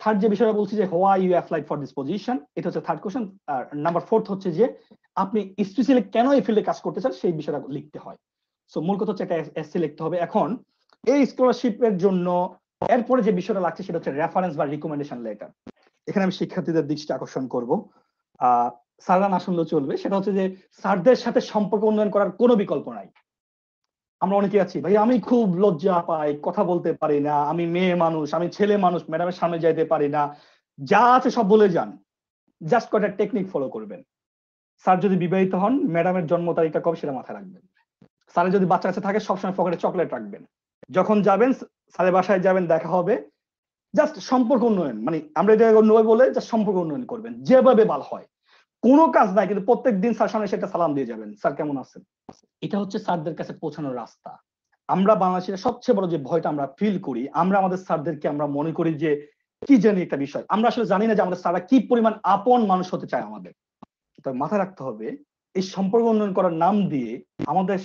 থার্ড যে বিষয়টা বলছি যে why you applied for this position, এটা হচ্ছে থার্ড কোশ্চেন। আর নাম্বার ফোর্থ হচ্ছে যে আপনি স্পেশালি কেন এই ফিল্ডে কাজ করতে চান সেই বিষয়টা লিখতে হয়। সো মূল কথা হচ্ছে একটা এসসি লিখতে হবে। এখন এই স্কলারশিপের জন্য এরপরে যে বিষয়টা লাগছে সেটা হচ্ছে রেফারেন্স বা রিকমেন্ডেশন লেটার। এখানে আমি শিক্ষার্থীদের দৃষ্টি আকর্ষণ করবো, স্যাররা না শুনলেও চলবে। সেটা হচ্ছে যে স্যারদের সাথে সম্পর্ক উন্নয়ন করার কোনো বিকল্প নাই। আমরা অনেকে আছি ভাই, আমি খুব লজ্জা পাই, কথা বলতে পারি না, আমি মেয়ে মানুষ, আমি ছেলে মানুষ, ম্যাডামের সামনে যাইতে পারি না, যা আছে সব বলে যান। জাস্ট কয়টা টেকনিক ফলো করবেন। স্যার যদি বিবাহিত হন, ম্যাডামের জন্ম তারিখটা কবে সেটা মাথায় রাখবেন। স্যারের যদি বাচ্চা কাছে থাকে, সবসময় পকেটে চকলেট রাখবেন। যখন যাবেন স্যারের বাসায় যাবেন, দেখা হবে, জাস্ট সম্পর্ক উন্নয়ন, মানে আমরা এটা নয় বলে জাস্ট সম্পর্ক উন্নয়ন করবেন যেভাবে ভালো হয়। কোনো কাজ নাই, কিন্তু প্রত্যেকদিন স্যার সামনে সেটা সালাম দিয়ে যাবেন, স্যার কেমন আছেন। এটা হচ্ছে স্যারদের কাছে পৌঁছানোর রাস্তা। আমরা বাংলাদেশের সবচেয়ে বড় যে ভয়টা আমরা ফিল করি, আমরা আমাদের স্যারদেরকে আমরা মনে করি যে কি জানি একটা বিষয়, আমরা আসলে জানি না যে আমাদের স্যাররা কি পরিমাণ আপন মানুষ হতে চায় আমাদের। তবে মাথায় রাখতে হবে, এই সম্পর্ক উন্নয়ন করার নাম দিয়ে আমাদের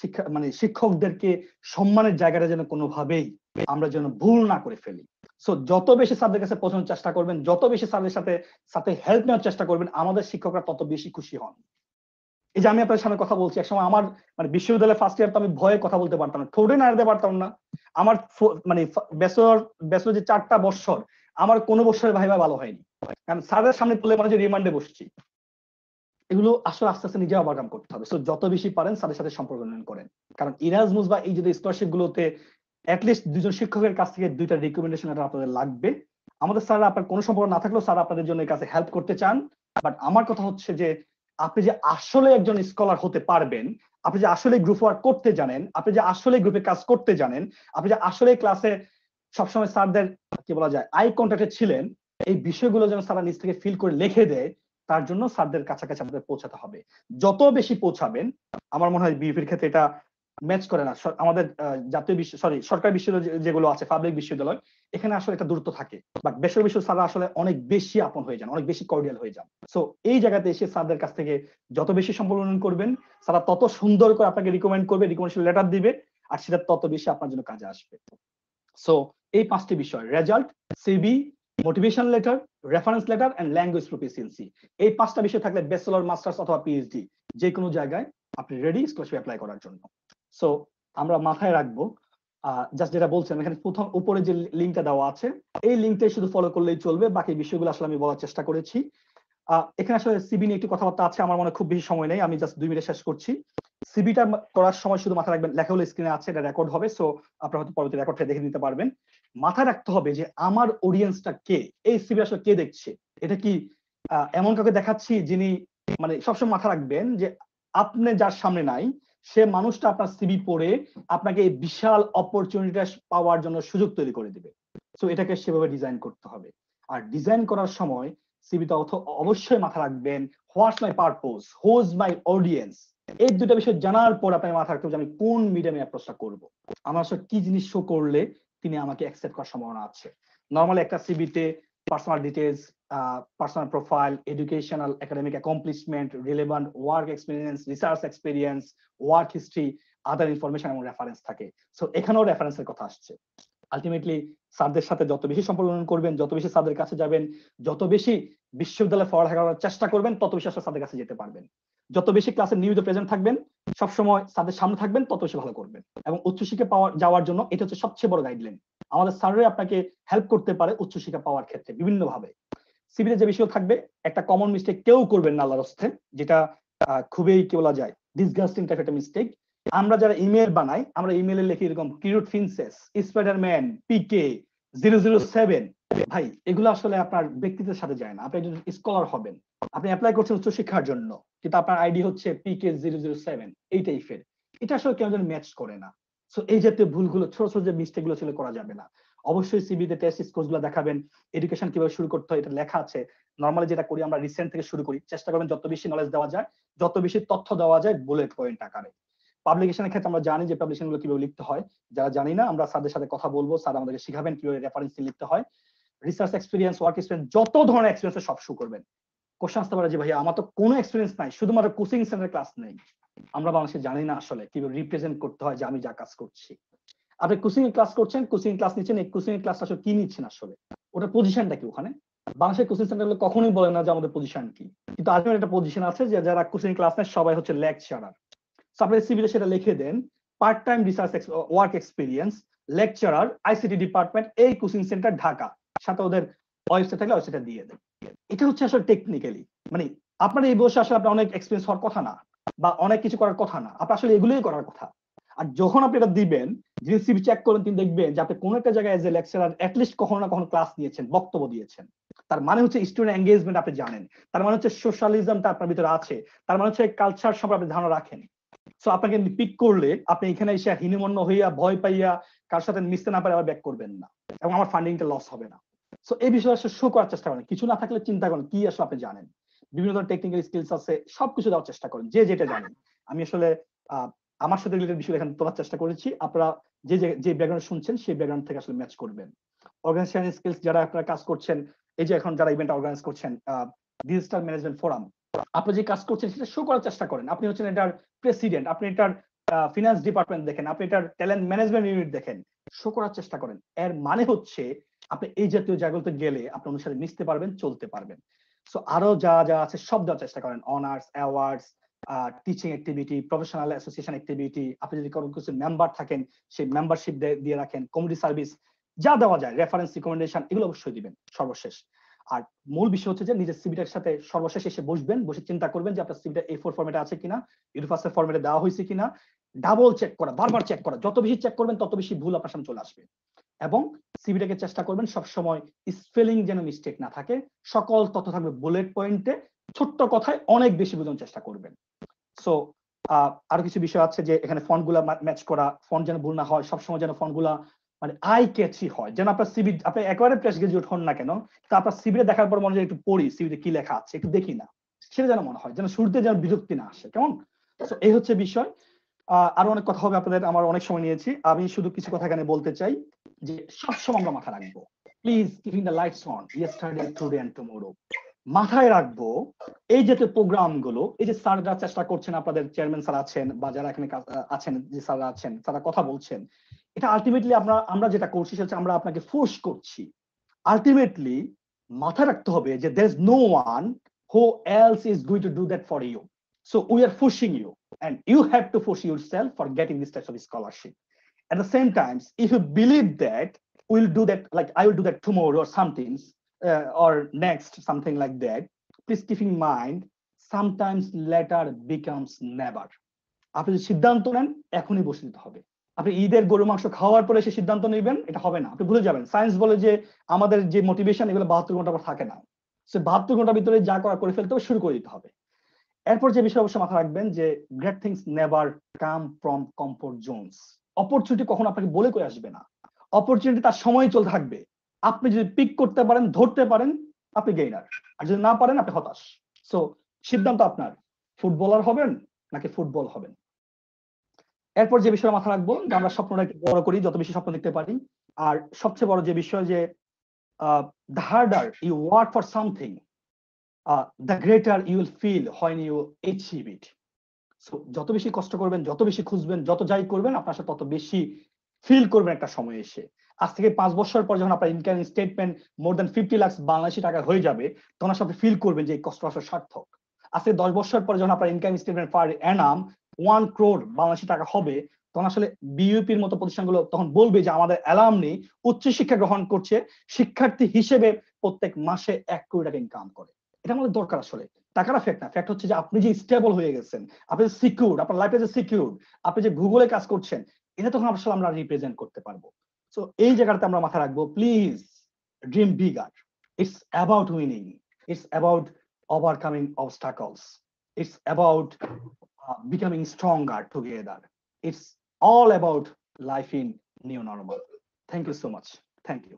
শিক্ষা মানে শিক্ষকদেরকে সম্মানের জায়গাটা যেন কোনোভাবেই আমরা যেন ভুল না করে ফেলি। সো যত বেশি স্যারদের কাছে পৌঁছানোর চেষ্টা করবেন, যত বেশি স্যারদের সাথে সাথে হেল্প নেওয়ার চেষ্টা করবেন, আমাদের শিক্ষকরা তত বেশি খুশি হন। এই যে আমি আপনার সামনে কথা বলছি, একসময় আমার মানে বিশ্ববিদ্যালয়ে ফার্স্ট ইয়ার তো আমি ভয়ে কথা বলতে পারতাম না, ঠোঁটে নাড়াতে পারতাম না। আমার মানে ব্যাচেলর যে 4টা বৎসর, আমার কোনো বৎসরে ভাইবা ভালো হয়নি, কারণ স্যারের সামনে পড়লে মানে যে রিমান্ডে বসছি। এগুলো আসলে আস্তে আস্তে নিজে ওভারকাম করতে হবে। সো যত বেশি পারেন স্যারের সাথে সম্পর্ক উন্নয়ন করেন, কারণ ইরাজমুস বা এই যে স্কলারশিপ গুলোতে অ্যাটলিস্ট 2জন শিক্ষকের কাছ থেকে 2টা রিকমেন্ডেশন আপনাদের লাগবে। আমাদের স্যাররা আপনার কোনো সম্পর্ক না থাকলেও স্যার আপনাদের জন্য এই কাছে হেল্প করতে চান। বাট আমার কথা হচ্ছে যে আপনি যে আসলে একজন স্কলার হতে পারবেন, আপনি যে আসলে গ্রুপ ওয়ার্ক করতে জানেন, আপনি যে আসলে গ্রুপে কাজ করতে জানেন, আপনি যে আসলে ক্লাসে সবসময় স্যারদের কি বলা যায় আই কন্ট্যাক্টে ছিলেন, এই বিষয়গুলো যেন স্যাররা নিজ থেকে ফিল করে লিখে দেয়, তার জন্য স্যারদের কাছাকাছি আমাদের পৌঁছাতে হবে। যত বেশি পৌঁছাবেন, আমার মনে হয় বিএপির ক্ষেত্রে এটা ম্যাচ করে না। আমাদের জাতীয় সরকারি বিশ্ববিদ্যালয় যেগুলো আছে, পাবলিক বিশ্ববিদ্যালয়, এখানে আসলে একটা দূরত্ব থাকে। বাট বেসরকারি বিশ্ববিদ্যালয় স্যাররা আসলে অনেক বেশি আপন হয়ে যান, অনেক বেশি কর্ডিয়াল হয়ে যান। সো এই জায়গাতে এসে স্যারদের কাছ থেকে যত বেশি সম্পর্ক উন্নয়ন করবেন, স্যাররা তত সুন্দর করে আপনাকে রিকমেন্ড করবে, রিকমেন্ডেশন লেটার দিবে, আর সেটা তত বেশি আপনার জন্য কাজে আসবে। সো এই 5টি বিষয়, result, CV, motivation letter, reference letter and language proficiency, এই 5টা বিষয় থাকলে ব্যাচেলর, মাস্টার্স অথবা পিএইচডি যে কোনো জায়গায় আপনি রেডি স্কলারশিপ অ্যাপ্লাই করার জন্য। সো আমরা মাথায় রাখবো, জাস্ট যেটা বলছেন এখানে প্রথম উপরে যে লিঙ্কটা দেওয়া আছে, এই লিঙ্কটাই শুধু ফলো করলেই চলবে। বাকি বিষয়গুলো আসলে আমি বলার চেষ্টা করেছি। এখানে আসলে সিবি নিয়ে একটু কথাবার্তা আছে, আমার মনে খুব বেশি সময় নেই, আমি জাস্ট 2 মিনিটে শেষ করছি। সিবিটা করার সময় শুধু মাথায় রাখবেন, লেখা হলো স্ক্রিনে আছে, এটা রেকর্ড হবে। সো আপনারা হয়তো পরবর্তী রেকর্ডটা দেখে নিতে পারবেন। মাথায় রাখতে হবে যে আমার অডিয়েন্সটা কে, এই সিবি আসলে কে দেখছে। এটা কি এমন কাউকে দেখাচ্ছি যিনি, মানে সবসময় মাথা রাখবেন যে আপনি যার সামনে নাই, সে মানুষটা আপনার সিবি পড়ে আপনাকে এই বিশাল অপরচুনিটিটা পাওয়ার জন্য সুযোগ তৈরি করে দিবে। সো এটাকে সেভাবে ডিজাইন করতে হবে। আর ডিজাইন করার সময় সিবিতে অবশ্যই মাথা রাখবেন what's my purpose, who is my audience. এই দুটো বিষয় জানার পর আপনার মাথা রাখতে হবে যে আমি কোন মিডিয়ামে অ্যাপ্রোচটা করব, আমার আসলে কি জিনিস শো করলে তিনি আমাকে অ্যাকসেপ্ট করার সম্ভাবনা আছে। নরমালি একটা সিবিতে personal details, personal profile, educational academic accomplishment, relevant work experience, research experience, work history, other information এবং রেফারেন্স থাকে। সো এখানেও রেফারেন্সের কথা আসছে। আলটিমেটলি স্যারদের সাথে যত বেশি সম্পর্ক উন্নয়ন করবেন, যত বেশি স্যারদের কাছে যাবেন, যত বেশি বিশ্ববিদ্যালয়ে পড়ালেখা করার চেষ্টা করবেন, তত বেশি আসলে স্যারদের কাছে যেতে পারবেন। যত বেশি ক্লাসে নিয়মিত প্রেজেন্ট থাকবেন, সবসময় স্যারদের সামনে থাকবেন, তত বেশি ভালো করবেন। এবং উচ্চশিক্ষা যাওয়ার জন্য এটা হচ্ছে সবচেয়ে বড় গাইডলাইন। আমাদের স্যাররাই আপনাকে হেল্প করতে পারে উচ্চশিক্ষা পাওয়ার ক্ষেত্রে বিভিন্নভাবে। সিভিতে যে বিষয় থাকবে, একটা কমন মিস্টেক কেউ করবেন না আল্লাহর হস্তে, যেটা খুবই কি বলা যায় ডিসগাস্টিং টাইপ একটা মিস্টেক। আমরা যারা ইমেল বানাই, আমরা ইমেলে লিখি এরকম কিউট প্রিন্সেস, স্পাইডারম্যান, পিকে, 007, ভাই এগুলো আসলে আপনার ব্যক্তিত্বের সাথে যায় না। আপনি একজন স্কলার হবেন, আপনি অ্যাপ্লাই করছেন উচ্চশিক্ষার জন্য, কিন্তু আপনার আইডি হচ্ছে PK007 এই টাইপের, এটা আসলে কেউ যেন ম্যাচ করে না। সো এই জাতীয় ভুলগুলো, ছোট ছোট যে মিস্টেক গুলো ছিল করা যাবে না। অবশ্যই সিভিতে টেস্ট স্কোর গুলো দেখাবেন, এডুকেশন কিভাবে শুরু করতে হয় এটা লেখা আছে। নর্মালি যেটা করি আমরা রিসেন্ট থেকে শুরু করি, চেষ্টা করবেন যত বেশি নলেজ দেওয়া যায়, যত বেশি তথ্য দেওয়া যায় বুলেট পয়েন্ট আকারে। পাবলিকেশনের ক্ষেত্রে আমরা জানি যে পাবলিকেশন গুলো কিভাবে লিখতে হয়, যারা জানি না আমরা স্যারদের সাথে কথা বলবো, স্যার আমাদেরকে শিখাবেন কিভাবে রেফারেন্স লিখতে হয়। রিসার্চ এক্সপিরিয়েন্স, ওয়ার্ক এক্সপিরিয়েন্স, যত ধরনের এক্সপিরিয়েন্স সব শো করবেন। কোশ্চেন আসতে পারে যে ভাইয়া আমার তো কোনো এক্সপিরিয়েন্স নাই, শুধুমাত্র কোচিং সেন্টার ক্লাস নেই। আমরা বাংলাদেশে জানি না আসলে কিভাবে রিপ্রেজেন্ট করতে হয় যে আমি যা কাজ করছি। আপনি কোচিং এর ক্লাস করছেন, কোচিং ক্লাস নিচ্ছেন, এই কোচিং এর ক্লাস আসলে কি নিচ্ছেন আসলে, ওটা পজিশনটা কি ওখানে? বাংলাদেশের কোচিং সেন্টার গুলো কখনোই বলে না যে আমাদের পজিশন কি, কিন্তু আলটিমেট একটা পজিশন আছে যে যারা কোচিং ক্লাস নেয় সবাই হচ্ছে লেকচারার। আপনার সিভিলে সেটা লিখে দেন, part time research work experience, lecturer, ICT department, এই কোচিং সেন্টার ঢাকা, সাথে ওদের ওয়েবসাইট থাকলে ওয়েবসাইটে দিয়ে দেন। এটা হচ্ছে আসলে টেকনিক্যালি, মানে আপনার এই বয়সে আসলে আপনার অনেক এক্সপিরিয়েন্স হওয়ার কথা না, বা অনেক কিছু করার কথা না, আপনার আসলে এগুলোই করার কথা। আর যখন আপনি এটা দিবেন, যিনি সিভি চেক করেন তিনি দেখবেন যে আপনি কোনো একটা জায়গায় এজ এ লেকচারার অ্যাটলিস্ট কখনো না কখনো ক্লাস নিয়েছেন, বক্তব্য দিয়েছেন। তার মানে হচ্ছে স্টুডেন্ট এঙ্গেজমেন্ট আপনি জানেন, তার মানে হচ্ছে সোশ্যালিজমটা আপনার ভিতরে আছে, তার মানে হচ্ছে কালচার সম্পর্কে আপনি ধারণা রাখেন। সো আপনাকে পিক করলে আপনি এখানে এসে হীনমন্য হইয়া ভয় পাইয়া কার সাথে মিশতে না পারে আবার ব্যাক করবেন না, এবং আমার ফান্ডিংটা লস হবে না। সো এই বিষয়ে আসলে শো করার চেষ্টা করেন, কিছু না থাকলে চিন্তা করেন কি আসলে আপনি জানেন, বিভিন্ন ধরনের টেকনিক্যাল স্কিলস আছে, সবকিছু দেওয়ার চেষ্টা করেন যে যেটা জানেন। আমি আসলে আমার সাথে রিলেটেড বিষয় এখানে তোলার চেষ্টা করেছি, আপনারা যে যে ব্যাকগ্রাউন্ড শুনছেন সেই ব্যাকগ্রাউন্ড থেকে আসলে ম্যাচ করবেন। অর্গানাইজেশন স্কিলস যারা আপনারা কাজ করছেন, এই যে এখন যারা ইভেন্ট অর্গানাইজ করছেন, ডিজিটাল ম্যানেজমেন্ট ফোরাম, আপনি যে কাজ করছেন সেটা শো করার চেষ্টা করেন। আপনি হচ্ছেন এটার প্রেসিডেন্ট, আপনি এটার ফিনান্স ডিপার্টমেন্ট দেখেন, আপনি এটার ট্যালেন্ট ম্যানেজমেন্ট ইউনিট দেখেন, শো করার চেষ্টা করেন। এর মানে হচ্ছে আপনি এই জাতীয় জায়গাগুলোতে গেলে আপনি অনুসারে সাথে মিশতে পারবেন, চলতে পারবেন। সো আরো যা যা আছে সব দেওয়ার চেষ্টা করেন, honours, awards, teaching activity, professional association activity, আপনি যদি কোনো কিছু মেম্বার থাকেন সেই মেম্বারশিপ দিয়ে রাখেন, কমিউনিটি সার্ভিস, যা দেওয়া যায়, রেফারেন্স রিকমেন্ডেশন, এগুলো অবশ্যই দিবেন সর্বশেষ। আর মূল বিষয় হচ্ছে যে নিজের সিভিটার সাথে সর্বশেষ এসে বসবেন, বসে চিন্তা করবেন যে আপনার সিভিটা A4 ফরম্যাটে আছে কিনা, ইউনিভার্সাল ফরম্যাটে দেওয়া হয়েছে কিনা, ডাবল চেক করা, বারবার চেক করা, যত বেশি চেক করবেন তত বেশি ভুল আপনার সামনে চলে আসবে। এবং সিভিটাকে চেষ্টা করবেন সবসময় স্পেলিং যেন মিস্টেক না থাকে, সকল তথ্য থাকবে বুলেট পয়েন্টে, ছোট্ট কথায় অনেক বেশি বোঝানোর চেষ্টা করবেন। সো আরো কিছু বিষয় আছে যে এখানে ফন্ট গুলা ম্যাচ করা, ফন্ট যেন ভুল না হয়, সবসময় যেন ফন্ট গুলা মানে আই ক্যাচি হয়, যেন আপনার সিভি, আপনি একেবারে প্রেস গ্রাজুয়েট হন না কেন, তা আপনার সিভিটা দেখার পর মনে হয় একটু পড়ি সিভিতে কি লেখা আছে, একটু দেখি না, সেটা যেন মনে হয়, যেন শুরুতে যেন বিরক্তি না আসে, কেমন? তো এই হচ্ছে বিষয়। আরো অনেক কথা হবে আপনাদের, আমার অনেক সময় নিয়েছি, আমি শুধু কিছু কথা এখানে বলতে চাই যে সবসময় আমরা মাথা রাখবো, please keeping the lights on, yesterday, today and tomorrow, মাথায় রাখবো এই জাতীয় প্রোগ্রাম গুলো। এই যে স্যাররা চেষ্টা করছেন, আপনাদের চেয়ারম্যান স্যার আছেন বা যারা এখানে আছেন, যে স্যাররা আছেন, তারা কথা বলছেন, এটা আলটিমেটলি আমরা যেটা করছি সেটা আমরা আপনাকে ফোর্স করছি। আলটিমেটলি মাথায় রাখতে হবে যে there is no one who else is going to do that for you, so we are pushing you and you have to push yourself for getting this type of scholarship. At the same time, if you believe that we'll do that, like I will do that tomorrow or something, or next, something like that, please keep in mind, sometimes later becomes never. আপনি যদি সিদ্ধান্ত নেন এখনই বসে দিতে হবে। আপনি ঈদের গরু মাংস খাওয়ার পরে সে সিদ্ধান্ত নেবেন, এটা হবে না, আপনি ভুলে যাবেন। সায়েন্স বলে যে আমাদের যে মোটিভেশন এগুলো 72 ঘন্টা পর থাকে না, সে 72 ঘন্টার ভিতরে যা করা করে ফেলতে হবে, শুরু করে দিতে হবে। এরপর যে বিষয় অবশ্যই মাথায় রাখবেন যে great things never come from comfort zones. Opportunity কখনো আপনাকে বলে করে আসবে না, অপরচুনিটি তার সময় চলতে থাকবে। আপনি যদি পিক করতে পারেন, ধরতে পারেন, আপনি গেইনার, আর যদি না পারেন আপনি হতাশ। সো সিদ্ধান্ত আপনার, ফুটবলার হবেন নাকি ফুটবল হবেন। এরপর যে বিষয়ে মাথা রাখবো যে আমরা স্বপ্নটা একটু বড় করি, যত বেশি স্বপ্ন দেখতে পারি। আর সবচেয়ে বড় যে বিষয় যে the harder you work for something, the greater you will feel when you achieve it. So যত বেশি কষ্ট করবেন, যত বেশি খুঁজবেন, যত যাই করবেন, আপনার সাথে তত বেশি ফিল করবেন একটা সময় এসে। আজ থেকে 5 বছর পর যখন আপনার income statement more than 50 lakh Bangladeshi টাকা হয়ে যাবে, তখন আপনি ফিল করবেন যে এই কষ্ট আসলে সার্থক। আজকে 10 বছর পর যখন আপনার ইনকাম স্টেটমেন্ট পার অ্যানাম 1 crore বাংলাদেশি টাকা হবে, তখন আসলে বিইউপির মতো প্রতিষ্ঠানগুলো তখন বলবে যে আমাদের অ্যালামনি উচ্চশিক্ষা গ্রহণ করছে, শিক্ষার্থী হিসেবে প্রত্যেক মাসে 1 কোটি টাকা ইনকাম করে। এটা আমাদের দরকার আসলে। টাকাটা ফ্যাক্ট না, ফ্যাক্ট হচ্ছে যে আপনি যে স্টেবল হয়ে গেছেন, আপনি যে সিকিউর, আপনার লাইফে যে সিকিউর, আপনি যে গুগলে কাজ করছেন, এটা তখন আসলে আমরা রিপ্রেজেন্ট করতে পারবো। সো এই জায়গাটাতে আমরা মাথা রাখবো, please dream bigger. It's about winning. It's about overcoming obstacles. It's about becoming stronger together. It's all about life in new normal. Thank you so much. Thank you.